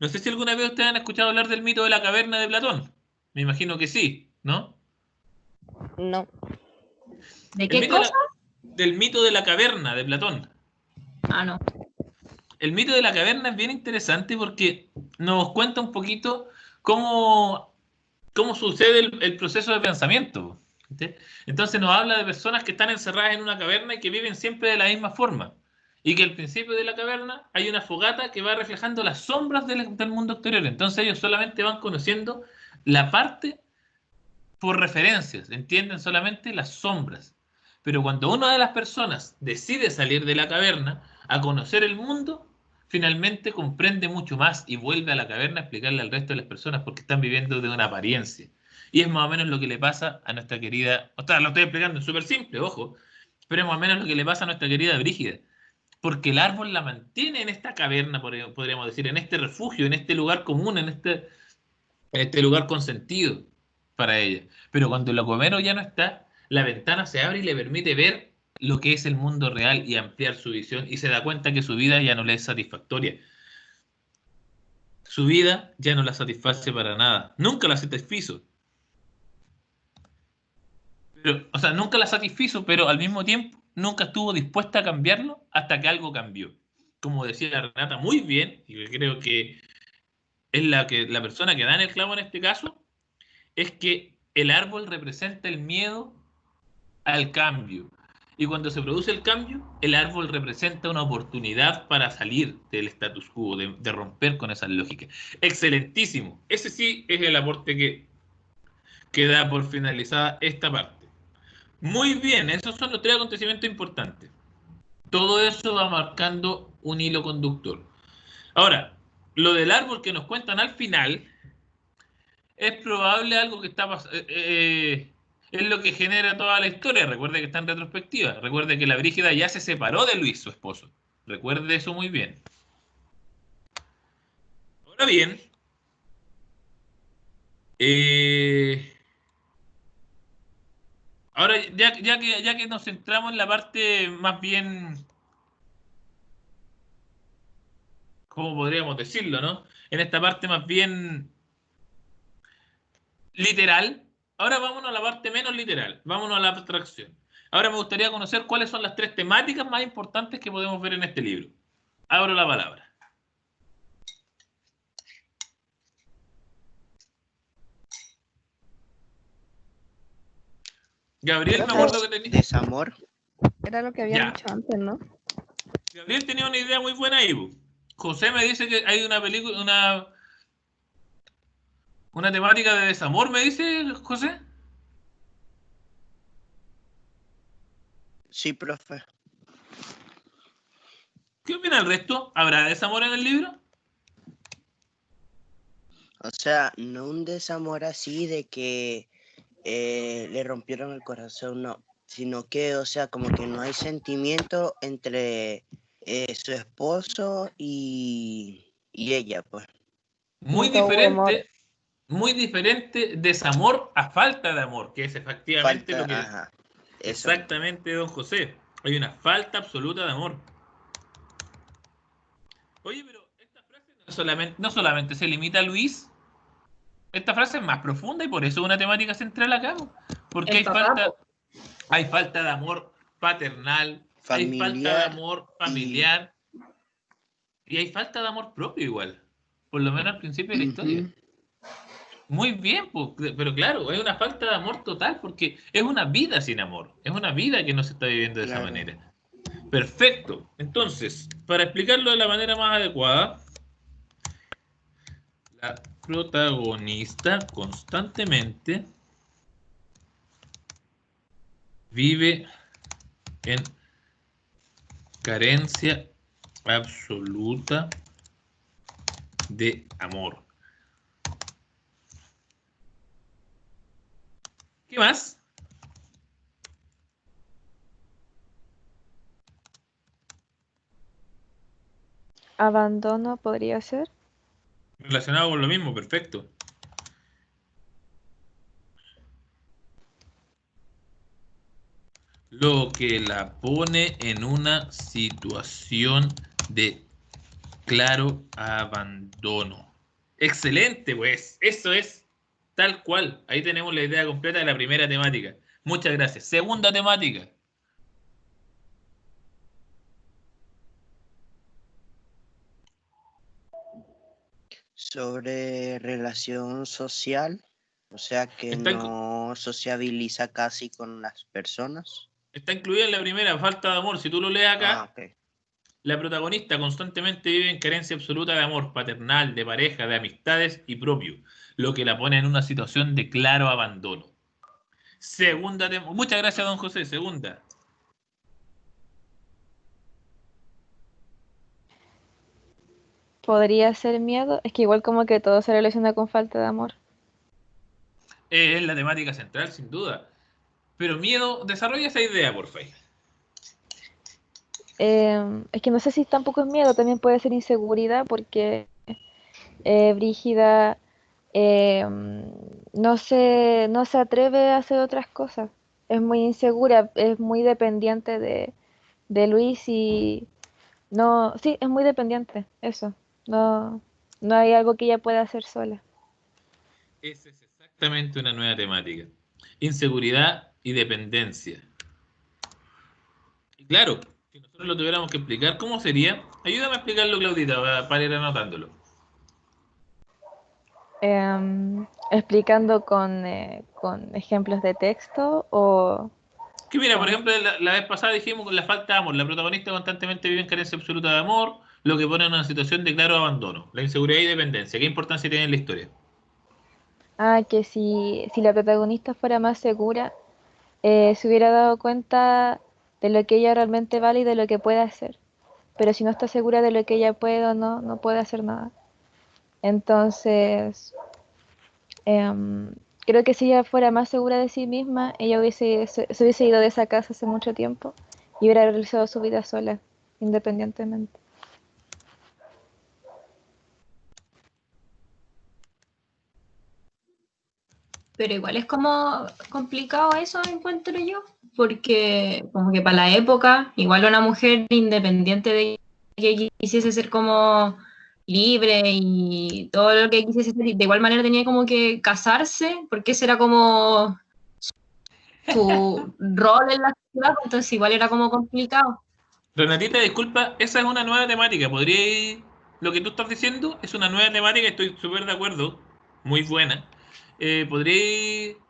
No sé si alguna vez ustedes han escuchado hablar del mito de la caverna de Platón. Me imagino que sí, ¿no? No. ¿De qué cosa? Del mito de la caverna de Platón. Ah, no. El mito de la caverna es bien interesante porque nos cuenta un poquito cómo sucede el proceso de pensamiento. ¿Sí? Entonces nos habla de personas que están encerradas en una caverna y que viven siempre de la misma forma. Y que al principio de la caverna hay una fogata que va reflejando las sombras del mundo exterior. Entonces ellos solamente van conociendo la parte por referencias, entienden solamente las sombras. Pero cuando una de las personas decide salir de la caverna a conocer el mundo, finalmente comprende mucho más y vuelve a la caverna a explicarle al resto de las personas porque están viviendo de una apariencia. Y es más o menos lo que le pasa a nuestra querida... O sea, lo estoy explicando en súper simple, ojo. Pero es más o menos lo que le pasa a nuestra querida Brígida. Porque el árbol la mantiene en esta caverna, podríamos decir, en este refugio, en este lugar común, en este lugar consentido para ella. Pero cuando el Gomero ya no está, la ventana se abre y le permite ver lo que es el mundo real y ampliar su visión, y se da cuenta que su vida ya no le es satisfactoria. Su vida ya no la satisface para nada. Nunca la satisfizo. Pero, o sea, nunca la satisfizo, pero al mismo tiempo nunca estuvo dispuesta a cambiarlo hasta que algo cambió. Como decía Renata muy bien, y creo que es la persona que da en el clavo en este caso, es que el árbol representa el miedo al cambio. Y cuando se produce el cambio, el árbol representa una oportunidad para salir del status quo, de romper con esas lógicas. Excelentísimo. Ese sí es el aporte que da por finalizada esta parte. Muy bien, esos son los 3 acontecimientos importantes. Todo eso va marcando un hilo conductor. Ahora, lo del árbol que nos cuentan al final es probable algo que está pasando. Es lo que genera toda la historia. Recuerde que está en retrospectiva. Recuerde que la Brígida ya se separó de Luis, su esposo. Recuerde eso muy bien. Ahora bien, ahora ya que nos centramos en la parte más bien, ¿cómo podríamos decirlo, no? En esta parte más bien literal. Ahora vámonos a la parte menos literal. Vámonos a la abstracción. Ahora me gustaría conocer cuáles son las 3 temáticas más importantes que podemos ver en este libro. Abro la palabra. Gabriel, me acuerdo que tenía... Desamor. Era lo que había Ya. dicho antes, ¿no? Gabriel tenía una idea muy buena ahí. José me dice que hay una película, una temática de desamor, me dice José. Sí, profe. ¿Qué opina el resto? ¿Habrá desamor en el libro? O sea, no un desamor así de que le rompieron el corazón, no, sino que, o sea, como que no hay sentimiento entre su esposo y ella, pues. Muy Nunca hubo amor. diferente, muy diferente desamor a falta de amor, que es efectivamente Falta, lo que... ajá, eso. Exactamente, don José. Hay una falta absoluta de amor. Oye, pero esta frase no solamente se limita a Luis. Esta frase es más profunda y por eso es una temática central acá. Porque El papá, hay falta de amor paternal, hay falta de amor familiar y hay falta de amor propio igual. Por lo menos al principio de la historia. Muy bien, pues, pero claro, es una falta de amor total porque es una vida sin amor. Es una vida que no se está viviendo de esa manera. Perfecto. Entonces, para explicarlo de la manera más adecuada, la protagonista constantemente vive en carencia absoluta de amor. ¿Qué más? Abandono podría ser. Relacionado con lo mismo, perfecto. Lo que la pone en una situación de claro abandono. Excelente, pues. Eso es tal cual. Ahí tenemos la idea completa de la primera temática. Muchas gracias. Segunda temática. Sobre relación social, o sea que no sociabiliza casi con las personas. Está incluida en la primera, falta de amor. Si tú lo lees acá, Okay. La protagonista constantemente vive en carencia absoluta de amor paternal, de pareja, de amistades y propio, lo que la pone en una situación de claro abandono. Muchas gracias, don José. Segunda. podría ser miedo. Es que igual como que todo se relaciona con falta de amor. Es la temática central, sin duda. Pero miedo, desarrolla esa idea, por favor. Es que no sé si tampoco es miedo, también puede ser inseguridad porque Brígida no se atreve a hacer otras cosas. Es muy insegura, es muy dependiente de Luis y no, sí, es muy dependiente, eso. No, no hay algo que ella pueda hacer sola. Esa es exactamente una nueva temática. Inseguridad y dependencia. Y claro, si nosotros lo tuviéramos que explicar, ¿cómo sería? Ayúdame a explicarlo, Claudita, para ir anotándolo. Explicando con ejemplos de texto o Que mira, por cómo. ejemplo, la vez pasada dijimos con la falta de amor. La protagonista constantemente vive en carencia absoluta de amor, lo que pone en una situación de claro abandono. La inseguridad y dependencia. ¿Qué importancia tiene en la historia? Ah, que si la protagonista fuera más segura, se hubiera dado cuenta de lo que ella realmente vale y de lo que puede hacer. Pero si no está segura de lo que ella puede o no, no puede hacer nada. Entonces, em, creo que si ella fuera más segura de sí misma, ella se hubiese ido de esa casa hace mucho tiempo y hubiera realizado su vida sola, independientemente. Pero igual es como complicado eso, encuentro yo, porque como que para la época, igual una mujer independiente de que quisiese ser como libre y todo lo que quisiese ser, de igual manera tenía como que casarse, porque ese era como su rol en la sociedad, entonces igual era como complicado. Renatita, disculpa, esa es una nueva temática. Lo que tú estás diciendo es una nueva temática, estoy súper de acuerdo, muy buena. ¿Podríais Decirlo,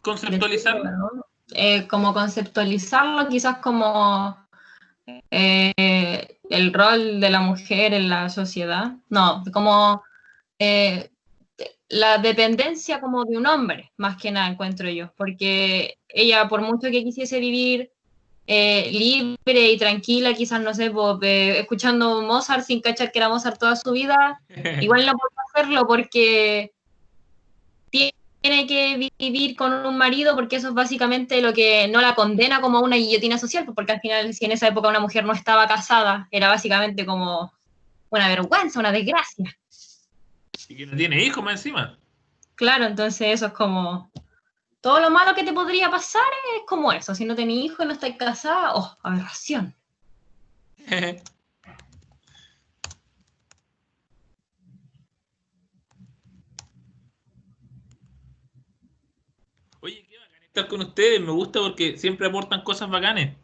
conceptualizarla? ¿no? Como conceptualizarlo, quizás como el rol de la mujer en la sociedad. No, como eh, la dependencia como de un hombre, más que nada encuentro yo, porque ella por mucho que quisiese vivir libre y tranquila, quizás no sé, escuchando Mozart sin cachar que era Mozart toda su vida, igual no puede hacerlo porque tiene que vivir con un marido porque eso es básicamente lo que no la condena como una guillotina social, porque al final si en esa época una mujer no estaba casada, era básicamente como una vergüenza, una desgracia. Y que no tiene hijos más encima. Claro, entonces eso es como todo lo malo que te podría pasar es como eso, si no tenés hijos y no estás casada, oh, aberración. Oye, qué bacán estar con ustedes, me gusta porque siempre aportan cosas bacanes.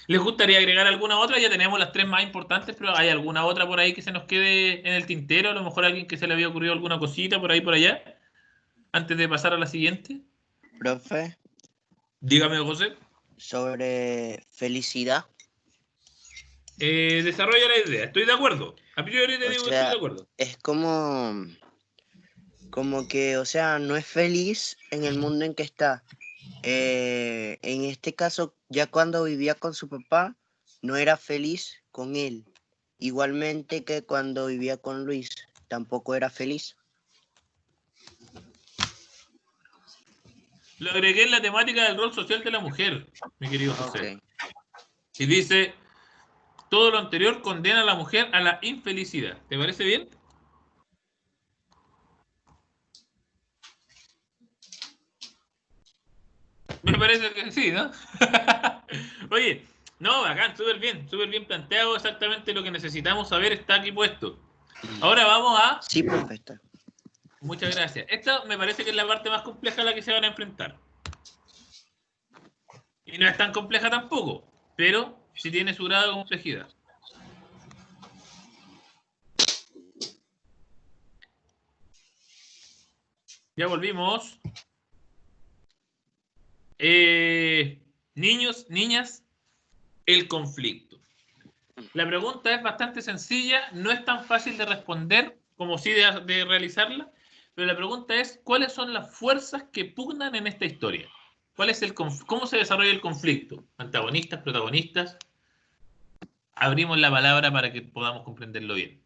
¿Les gustaría agregar alguna otra? Ya tenemos las tres más importantes, pero ¿hay alguna otra por ahí que se nos quede en el tintero? A lo mejor a alguien que se le había ocurrido alguna cosita por ahí, por allá, antes de pasar a la siguiente. Profe, Dígame, José. sobre felicidad. Desarrolla la idea, estoy de acuerdo. A priori te O digo que estoy de sea, acuerdo. es como que, o sea, no es feliz en el mundo en que está. En este caso, ya cuando vivía con su papá, no era feliz con él. Igualmente que cuando vivía con Luis, tampoco era feliz. Lo agregué en la temática del rol social de la mujer, mi querido José. Ok. Y dice, todo lo anterior condena a la mujer a la infelicidad. ¿Te parece bien? Me parece que sí, ¿no? Oye, no, bacán, súper bien planteado, exactamente lo que necesitamos saber está aquí puesto. Ahora vamos a... Sí, perfecto. Muchas gracias. Esta me parece que es la parte más compleja a la que se van a enfrentar. Y no es tan compleja tampoco, pero sí tiene su grado de complejidad. Ya volvimos. Niños, niñas, el conflicto. La pregunta es bastante sencilla, no es tan fácil de responder como sí de realizarla, pero la pregunta es, ¿cuáles son las fuerzas que pugnan en esta historia? ¿Cómo se desarrolla el conflicto? ¿Antagonistas, protagonistas? Abrimos la palabra para que podamos comprenderlo bien.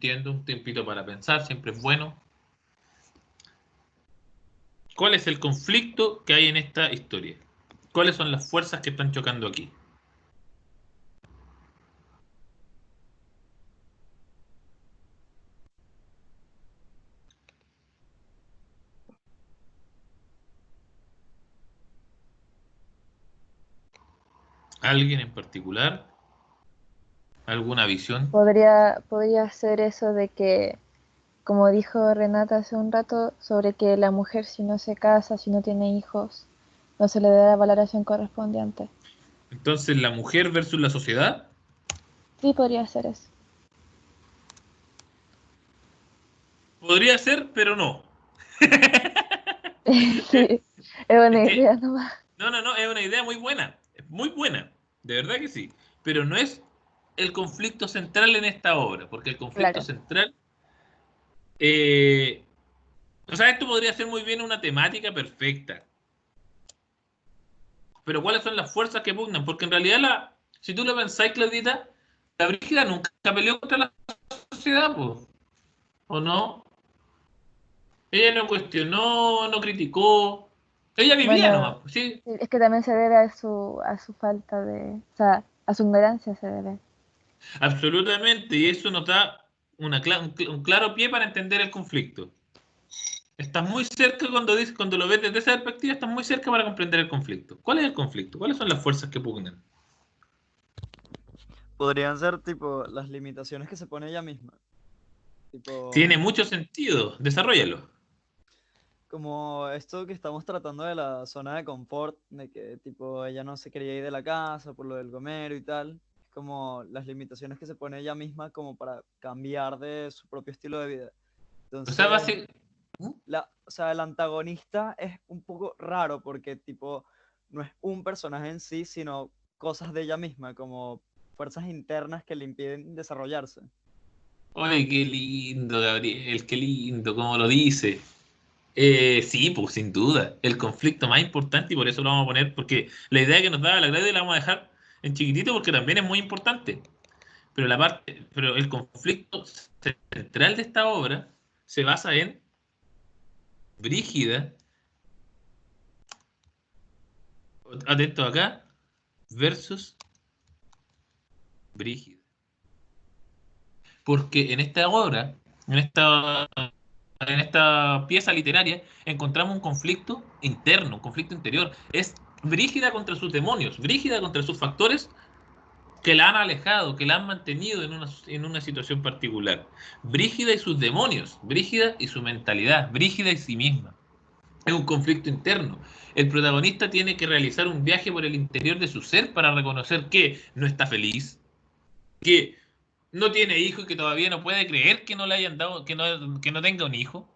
entiendo, un tiempito para pensar, siempre es bueno. ¿Cuál es el conflicto que hay en esta historia? ¿Cuáles son las fuerzas que están chocando aquí? ¿Alguien en particular? ¿Alguna visión? Podría ser eso de que, como dijo Renata hace un rato, sobre que la mujer si no se casa, si no tiene hijos, no se le da la valoración correspondiente. Entonces, ¿la mujer versus la sociedad? Sí, podría ser eso. Podría ser, pero no. Sí, es una Es que, idea nomás. no, es una idea muy buena, de verdad que sí, pero no es el conflicto central en esta obra, porque el conflicto Claro. central, o sea, esto podría ser muy bien una temática perfecta, pero ¿cuáles son las fuerzas que pugnan? Porque en realidad, si tú lo pensáis, Claudita, la Brígida nunca peleó contra la sociedad, po, ¿o no? Ella no cuestionó, no criticó, ella vivía Bueno, nomás, pues, ¿sí? es que también se debe a su falta de, o sea, a su ignorancia se debe. Absolutamente, y eso nos da un claro pie para entender el conflicto. Estás muy cerca cuando lo ves desde esa perspectiva, estás muy cerca para comprender el conflicto. ¿Cuál es el conflicto? ¿Cuáles son las fuerzas que pugnan? Podrían ser tipo las limitaciones que se pone ella misma. Tiene Tipo, mucho sentido, desarrollalo. como esto que estamos tratando de la zona de confort, de que tipo ella no se quería ir de la casa por lo del gomero y tal. Es como las limitaciones que se pone ella misma como para cambiar de su propio estilo de vida. O sea, Entonces, o sea, el antagonista es un poco raro porque tipo no es un personaje en sí, sino cosas de ella misma, como fuerzas internas que le impiden desarrollarse. oye, qué lindo, Gabriel, qué lindo, como lo dice. Sí, pues sin duda, el conflicto más importante y por eso lo vamos a poner, porque la idea que nos daba la Claudia la vamos a dejar en chiquitito porque también es muy importante. Pero el conflicto central de esta obra se basa en Brígida, atento acá, versus Brígida. Porque en esta obra, en esta pieza literaria, encontramos un conflicto interno, un conflicto interior. Es Brígida contra sus demonios, Brígida contra sus factores que la han alejado, que la han mantenido en una situación particular. Brígida y sus demonios, Brígida y su mentalidad, Brígida y sí misma. Es un conflicto interno. El protagonista tiene que realizar un viaje por el interior de su ser para reconocer que no está feliz, que no tiene hijo y que todavía no puede creer que no le hayan dado, que no tenga un hijo,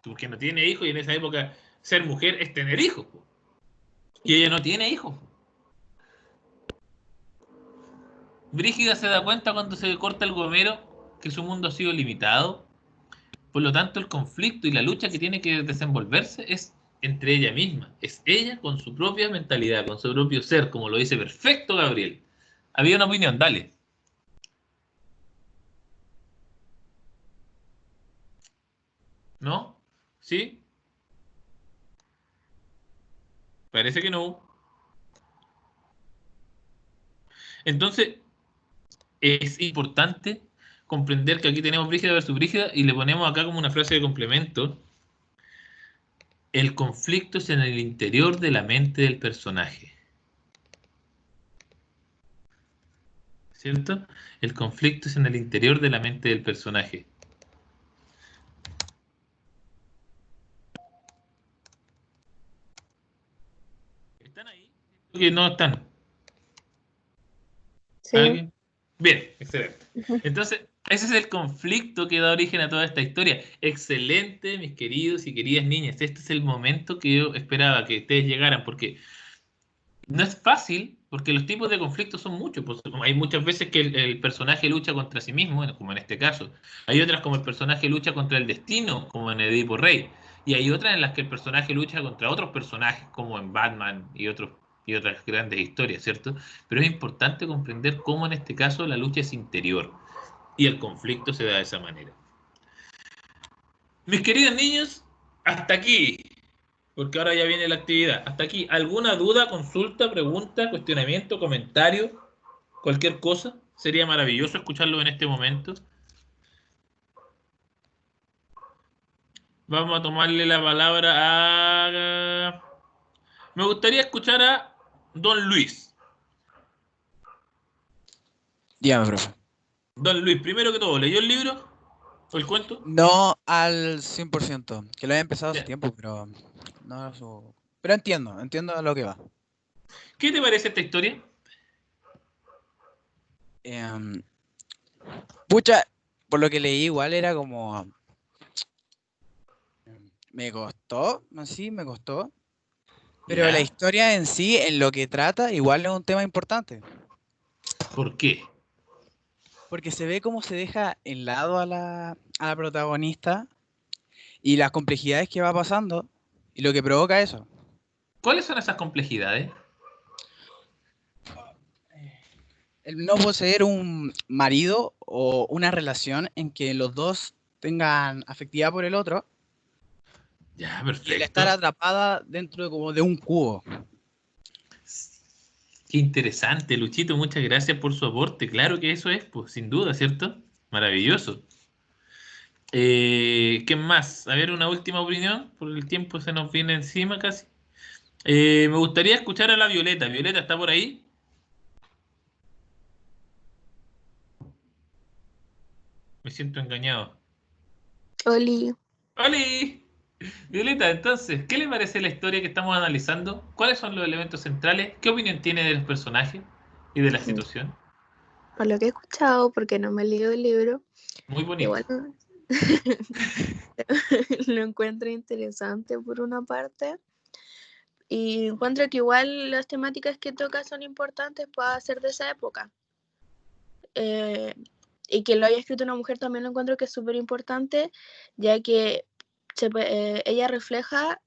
porque no tiene hijo y en esa época ser mujer es tener hijos. Y ella no tiene hijos. Brígida se da cuenta cuando se corta el gomero que su mundo ha sido limitado. Por lo tanto, el conflicto y la lucha que tiene que desenvolverse es entre ella misma. Es ella con su propia mentalidad, con su propio ser, como lo dice perfecto Gabriel. Había una opinión, dale. ¿No? ¿Sí? Parece que no. Entonces, es importante comprender que aquí tenemos Brígida versus Brígida y le ponemos acá como una frase de complemento. El conflicto es en el interior de la mente del personaje. ¿Cierto? El conflicto es en el interior de la mente del personaje. ¿Están ahí? Que no están. Sí. ¿Alguien? Bien, excelente. Entonces, ese es el conflicto que da origen a toda esta historia. Excelente, mis queridos y queridas niñas. Este es el momento que yo esperaba que ustedes llegaran, porque no es fácil, porque los tipos de conflictos son muchos. Pues, hay muchas veces que el personaje lucha contra sí mismo, bueno, como en este caso. Hay otras como el personaje lucha contra el destino, como en Edipo Rey. Y hay otras en las que el personaje lucha contra otros personajes, como en Batman y otras grandes historias, ¿cierto? Pero es importante comprender cómo en este caso la lucha es interior. y el conflicto se da de esa manera. Mis queridos niños, hasta aquí, porque ahora ya viene la actividad. Hasta aquí, ¿alguna duda, consulta, pregunta, cuestionamiento, comentario, cualquier cosa? Sería maravilloso escucharlo en este momento. Vamos a tomarle la palabra a... Me gustaría escuchar a Don Luis. Dígame, profe. Don Luis, primero que todo, ¿leyó el libro o el cuento? No al 100%, que lo he empezado hace Ya. tiempo, pero no pero entiendo a lo que va. ¿Qué te parece esta historia? Pucha, por lo que leí igual era como... Me costó, pero Ya. la historia en sí, en lo que trata, igual es un tema importante. ¿Por qué? Porque se ve cómo se deja en lado a la protagonista y las complejidades que va pasando y lo que provoca eso. ¿Cuáles son esas complejidades? El no poseer un marido o una relación en que los dos tengan afectividad por el otro. Ya, Y el perfecto. estar atrapada dentro como de un cubo. Qué interesante, Luchito, muchas gracias por su aporte. Claro que eso es, pues, sin duda, ¿cierto? Maravilloso. ¿Qué más? A ver, una última opinión, por el tiempo se nos viene encima casi. Me gustaría escuchar a la Violeta. Violeta, ¿está por ahí? Me siento engañado. Oli, ¡Holi! Violeta, entonces, ¿qué le parece la historia que estamos analizando? ¿Cuáles son los elementos centrales? ¿Qué opinión tiene de los personajes y de la situación? por lo que he escuchado, porque no me he leído el libro, Muy bonito. igual lo encuentro interesante por una parte. Y encuentro que igual las temáticas que toca son importantes para ser de esa época. Y que lo haya escrito una mujer también lo encuentro que es súper importante, ya que ella refleja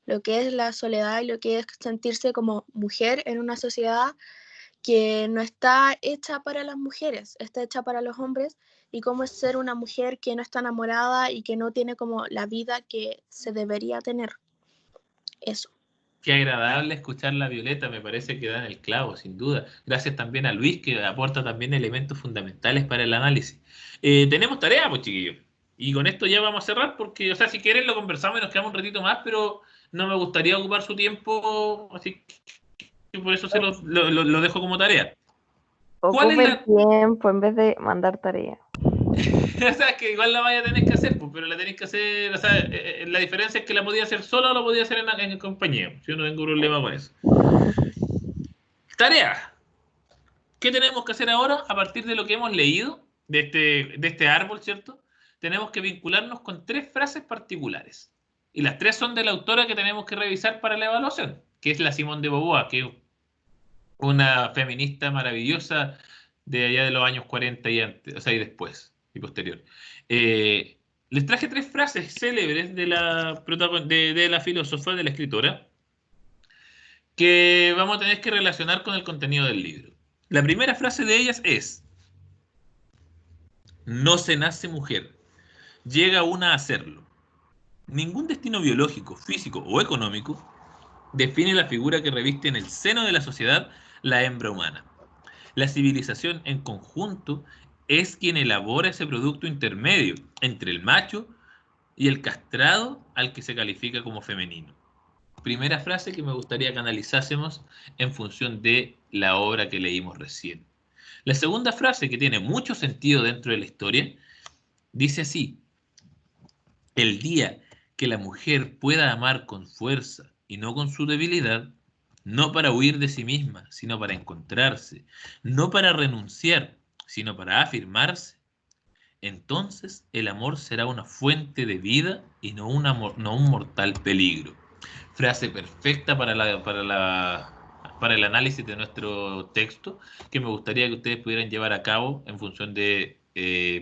lo que es la soledad y lo que es sentirse como mujer en una sociedad que no está hecha para las mujeres, está hecha para los hombres, y cómo es ser una mujer que no está enamorada y que no tiene como la vida que se debería tener. Eso. Qué agradable escuchar la Violeta, me parece que da en el clavo, sin duda. Gracias también a Luis, que aporta también elementos fundamentales para el análisis. Tenemos tarea, pues, chiquillos. Y con esto ya vamos a cerrar, porque, o sea, si quieren lo conversamos y nos quedamos un ratito más, pero no me gustaría ocupar su tiempo, así que por eso se lo dejo como tarea. ¿Cuál es Ocupe la...? el tiempo en vez de mandar tarea. O sea, que igual la vaya a tener que hacer, pues, pero la tenéis que hacer, o sea, la diferencia es que la podía hacer sola o la podía hacer en compañía. Yo no tengo problema con eso. Tarea. ¿Qué tenemos que hacer ahora a partir de lo que hemos leído de este árbol, ¿cierto? Tenemos que vincularnos con 3 frases particulares. Y las 3 son de la autora que tenemos que revisar para la evaluación, que es la Simone de Beauvoir, que es una feminista maravillosa de allá de los años 40 y antes, o sea, y después, y posterior. Les traje 3 frases célebres de la filósofa, de la escritora, que vamos a tener que relacionar con el contenido del libro. La primera frase de ellas es: no se nace mujer, llega una a serlo. Ningún destino biológico, físico o económico define la figura que reviste en el seno de la sociedad la hembra humana. La civilización en conjunto es quien elabora ese producto intermedio entre el macho y el castrado al que se califica como femenino. Primera frase que me gustaría que analizásemos en función de la obra que leímos recién. La segunda frase, que tiene mucho sentido dentro de la historia, dice así: el día que la mujer pueda amar con fuerza y no con su debilidad, no para huir de sí misma, sino para encontrarse, no para renunciar, sino para afirmarse, entonces el amor será una fuente de vida y no un mortal peligro. Frase perfecta para el análisis de nuestro texto, que me gustaría que ustedes pudieran llevar a cabo en función de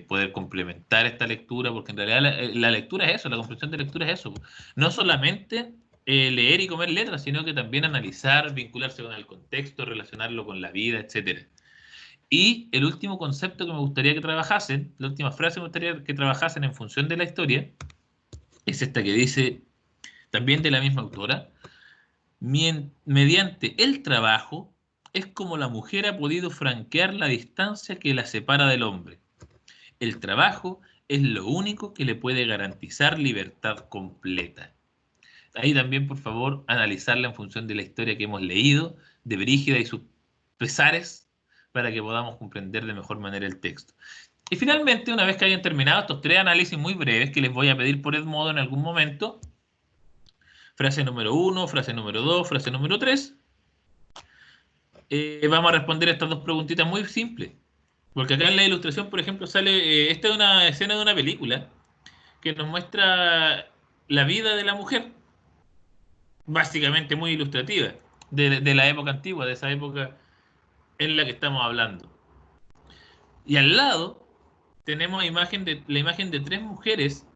poder complementar esta lectura, porque en realidad la lectura es eso, la comprensión de lectura es eso. No solamente leer y comer letras, sino que también analizar, vincularse con el contexto, relacionarlo con la vida, etc. Y el último concepto que me gustaría que trabajasen, la última frase que me gustaría que trabajasen en función de la historia, es esta que dice, también de la misma autora: mediante el trabajo es como la mujer ha podido franquear la distancia que la separa del hombre. El trabajo es lo único que le puede garantizar libertad completa. Ahí también, por favor, analizarla en función de la historia que hemos leído, de Brígida y sus pesares, para que podamos comprender de mejor manera el texto. Y finalmente, una vez que hayan terminado estos 3 análisis muy breves, que les voy a pedir por Edmodo en algún momento, frase número 1, frase número 2, frase número 3, vamos a responder estas 2 preguntitas muy simples. Porque acá en la ilustración, por ejemplo, sale, esta es una escena de una película que nos muestra la vida de la mujer, básicamente muy ilustrativa, de la época antigua, de esa época en la que estamos hablando. Y al lado tenemos la imagen de 3 mujeres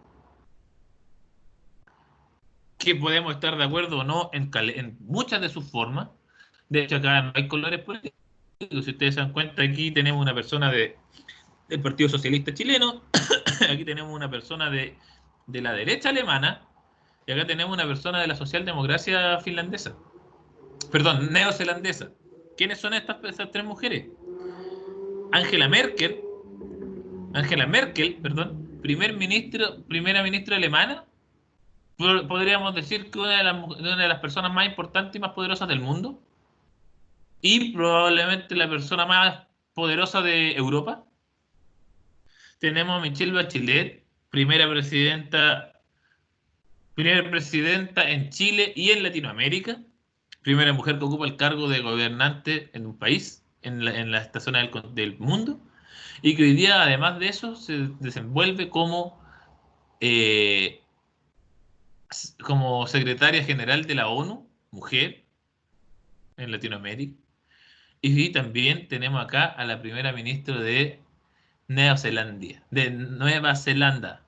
que podemos estar de acuerdo o no en muchas de sus formas. De hecho, acá no hay colores políticos. Si ustedes se dan cuenta, aquí tenemos una persona del Partido Socialista Chileno, aquí tenemos una persona de la derecha alemana, y acá tenemos una persona de la socialdemocracia finlandesa. Perdón, neozelandesa. ¿Quiénes son esas 3 mujeres? Angela Merkel, primera ministra alemana, podríamos decir que una de las personas más importantes y más poderosas del mundo, y probablemente la persona más poderosa de Europa. Tenemos a Michelle Bachelet, primera presidenta en Chile y en Latinoamérica, primera mujer que ocupa el cargo de gobernante en un país, en esta zona del mundo, y que hoy día, además de eso, se desenvuelve como secretaria general de la ONU, mujer, en Latinoamérica. Y también tenemos acá a la primera ministra de Nueva Zelanda.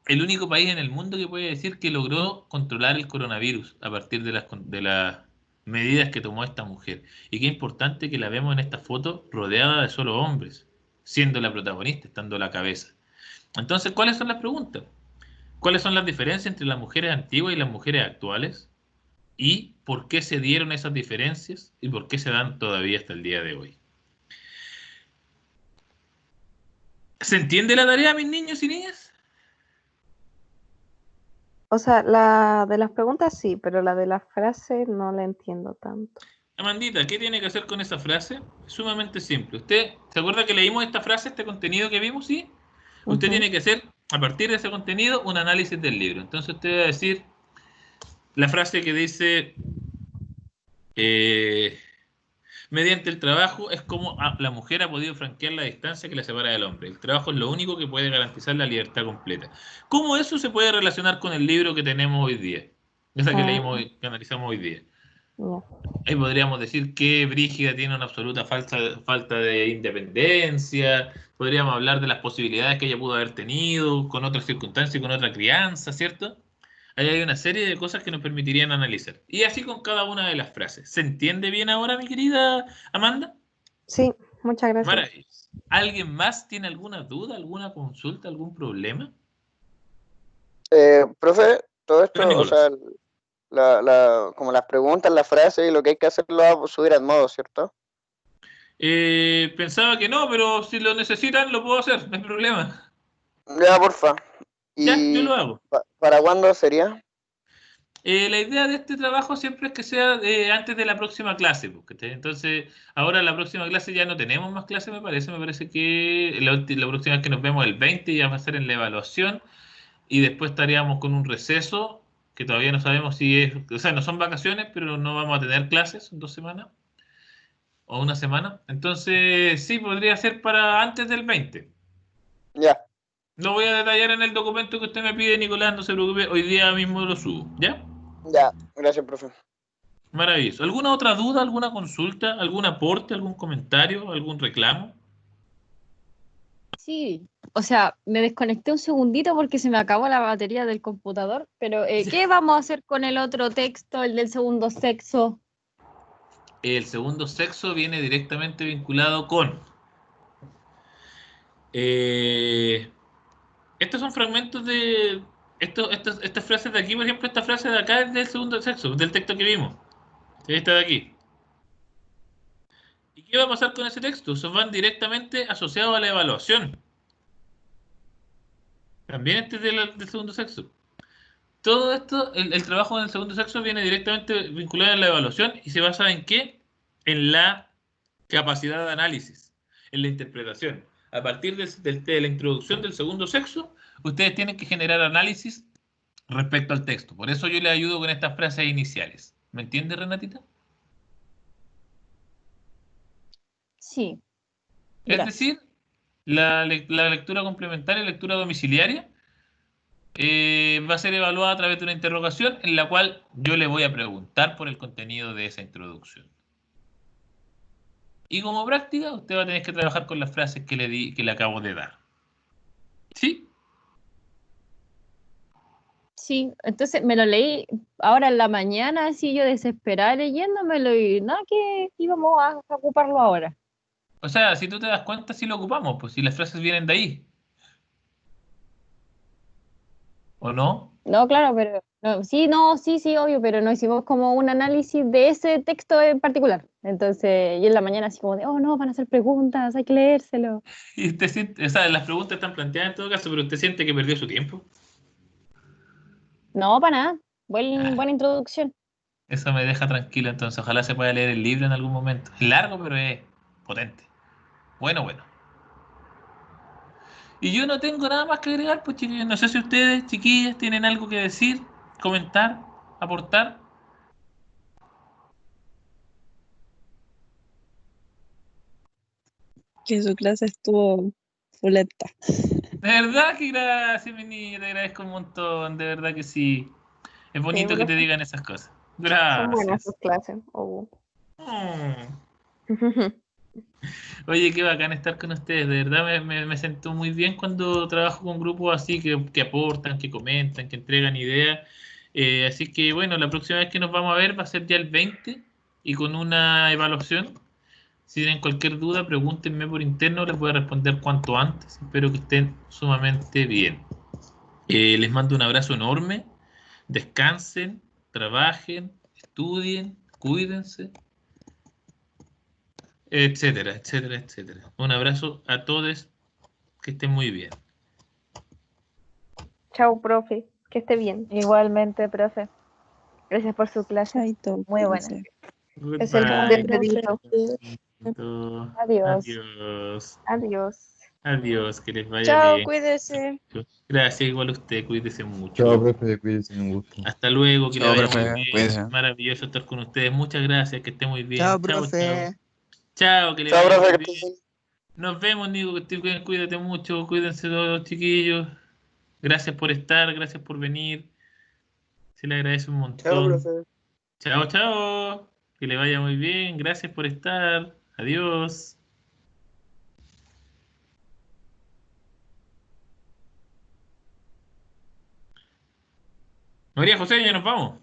El único país en el mundo que puede decir que logró controlar el coronavirus a partir de las medidas que tomó esta mujer. Y qué importante que la vemos en esta foto rodeada de solo hombres, siendo la protagonista, estando a la cabeza. Entonces, ¿cuáles son las preguntas? ¿Cuáles son las diferencias entre las mujeres antiguas y las mujeres actuales? ¿Y por qué se dieron esas diferencias? ¿Y por qué se dan todavía hasta el día de hoy? ¿Se entiende la tarea, mis niños y niñas? O sea, la de las preguntas sí, pero la de las frases no la entiendo tanto. Amandita, ¿qué tiene que hacer con esa frase? Es sumamente simple. ¿Usted se acuerda que leímos esta frase, este contenido que vimos? ¿Sí? Usted tiene que hacer, a partir de ese contenido, un análisis del libro. Entonces usted va a decir la frase que dice, mediante el trabajo es como la mujer ha podido franquear la distancia que la separa del hombre. El trabajo es lo único que puede garantizar la libertad completa. ¿Cómo eso se puede relacionar con el libro que tenemos hoy día? Esa que leímos, que analizamos hoy día. Ahí podríamos decir que Brígida tiene una absoluta falta de independencia. Podríamos hablar de las posibilidades que ella pudo haber tenido con otras circunstancias y con otra crianza, ¿cierto? Ahí hay una serie de cosas que nos permitirían analizar. Y así con cada una de las frases. ¿Se entiende bien ahora, mi querida Amanda? Sí, muchas gracias. Maravilloso. ¿Alguien más tiene alguna duda, alguna consulta, algún problema? Profe, todo esto, o sea, como las preguntas, las frases y lo que hay que hacer lo va a subir al modo, ¿cierto? Pensaba que no, pero si lo necesitan lo puedo hacer, no hay problema. Ya, porfa. Ya, yo lo hago. ¿Para cuándo sería? La idea de este trabajo siempre es que sea antes de la próxima clase. Entonces, ahora la próxima clase ya no tenemos más clases, me parece que la próxima vez que nos vemos el 20 ya va a ser en la evaluación y después estaríamos con un receso que todavía no sabemos si es, o sea, no son vacaciones, pero no vamos a tener clases en 2 semanas o 1 semana. Entonces, sí, podría ser para antes del 20. Ya. Lo voy a detallar en el documento que usted me pide, Nicolás, no se preocupe, hoy día mismo lo subo, ¿ya? Ya, gracias, profe. Maravilloso. ¿Alguna otra duda, alguna consulta, algún aporte, algún comentario, algún reclamo? Sí, o sea, me desconecté un segundito porque se me acabó la batería del computador, pero ¿qué vamos a hacer con el otro texto, el del segundo sexo? el segundo sexo viene directamente vinculado con... estos son fragmentos de... Estas frases de aquí, por ejemplo, esta frase de acá es del segundo sexo, del texto que vimos. Esta de aquí. ¿Y qué va a pasar con ese texto? Esos van directamente asociados a la evaluación. También este es del segundo sexo. Todo esto, el trabajo en el segundo sexo viene directamente vinculado a la evaluación y se basa en qué? En la capacidad de análisis, en la interpretación. A partir de la introducción del segundo sexo, ustedes tienen que generar análisis respecto al texto. Por eso yo les ayudo con estas frases iniciales. ¿Me entiende, Renatita? Sí. Es Gracias. decir, la lectura complementaria, lectura domiciliaria, va a ser evaluada a través de una interrogación en la cual yo le voy a preguntar por el contenido de esa introducción. Y como práctica, usted va a tener que trabajar con las frases que le acabo de dar. ¿Sí? Sí, entonces me lo leí ahora en la mañana, así yo desesperada leyéndomelo y nada que íbamos a ocuparlo ahora. O sea, si tú te das cuenta, sí lo ocupamos, pues si las frases vienen de ahí. ¿O no? No, claro, pero sí, obvio, pero no hicimos como un análisis de ese texto en particular. Entonces, y en la mañana así como de, oh no, van a hacer preguntas, hay que leérselo. Y usted siente, o sea, las preguntas están planteadas en todo caso, pero usted siente que perdió su tiempo. No, para nada. Buena introducción. Eso me deja tranquilo, entonces ojalá se pueda leer el libro en algún momento. Es largo, pero es potente. Bueno. Y yo no tengo nada más que agregar, pues chiquillos. No sé si ustedes, chiquillas, tienen algo que decir, comentar, aportar. Que su clase estuvo fulenta. De verdad que gracias, mi niña, te agradezco un montón, de verdad que sí. Es bonito que te digan esas cosas. Son buenas Gracias. sus clases. Oh. Oye, qué bacán estar con ustedes. De verdad me siento muy bien cuando trabajo con grupos así que aportan, que comentan, que entregan ideas. Así que bueno, la próxima vez que nos vamos a ver va a ser ya el 20 y con una evaluación. Si tienen cualquier duda, pregúntenme por interno, les voy a responder cuanto antes. Espero que estén sumamente bien. Les mando un abrazo enorme. Descansen, trabajen, estudien, cuídense, etcétera. Un abrazo a todos, que estén muy bien. Chao, profe. Que esté bien. Igualmente, profe. Gracias por su clase. Chaito, Muy buena. cuídense. Es el Goodbye. despedidito. Adiós. Adiós. Adiós. Adiós, que les vaya Chao, bien. cuídese. Gracias, igual a usted, cuídese mucho. Chao, profe, cuídense, un gusto. Hasta luego, que le Chao, vaya profe, muy bien. cuídense. Maravilloso estar con ustedes. Muchas gracias, que esté muy bien. Chao, Chao, profe. Chao, que le Chao, vaya profe, muy que bien. estés bien. Nos vemos, Nico, que estés bien. Cuídate mucho, cuídense todos, chiquillos. Gracias por estar, gracias por venir. Se le agradece un Chao, montón. profe. Chao. Que le vaya muy bien. Gracias por estar. Adiós. María José, ya nos vamos.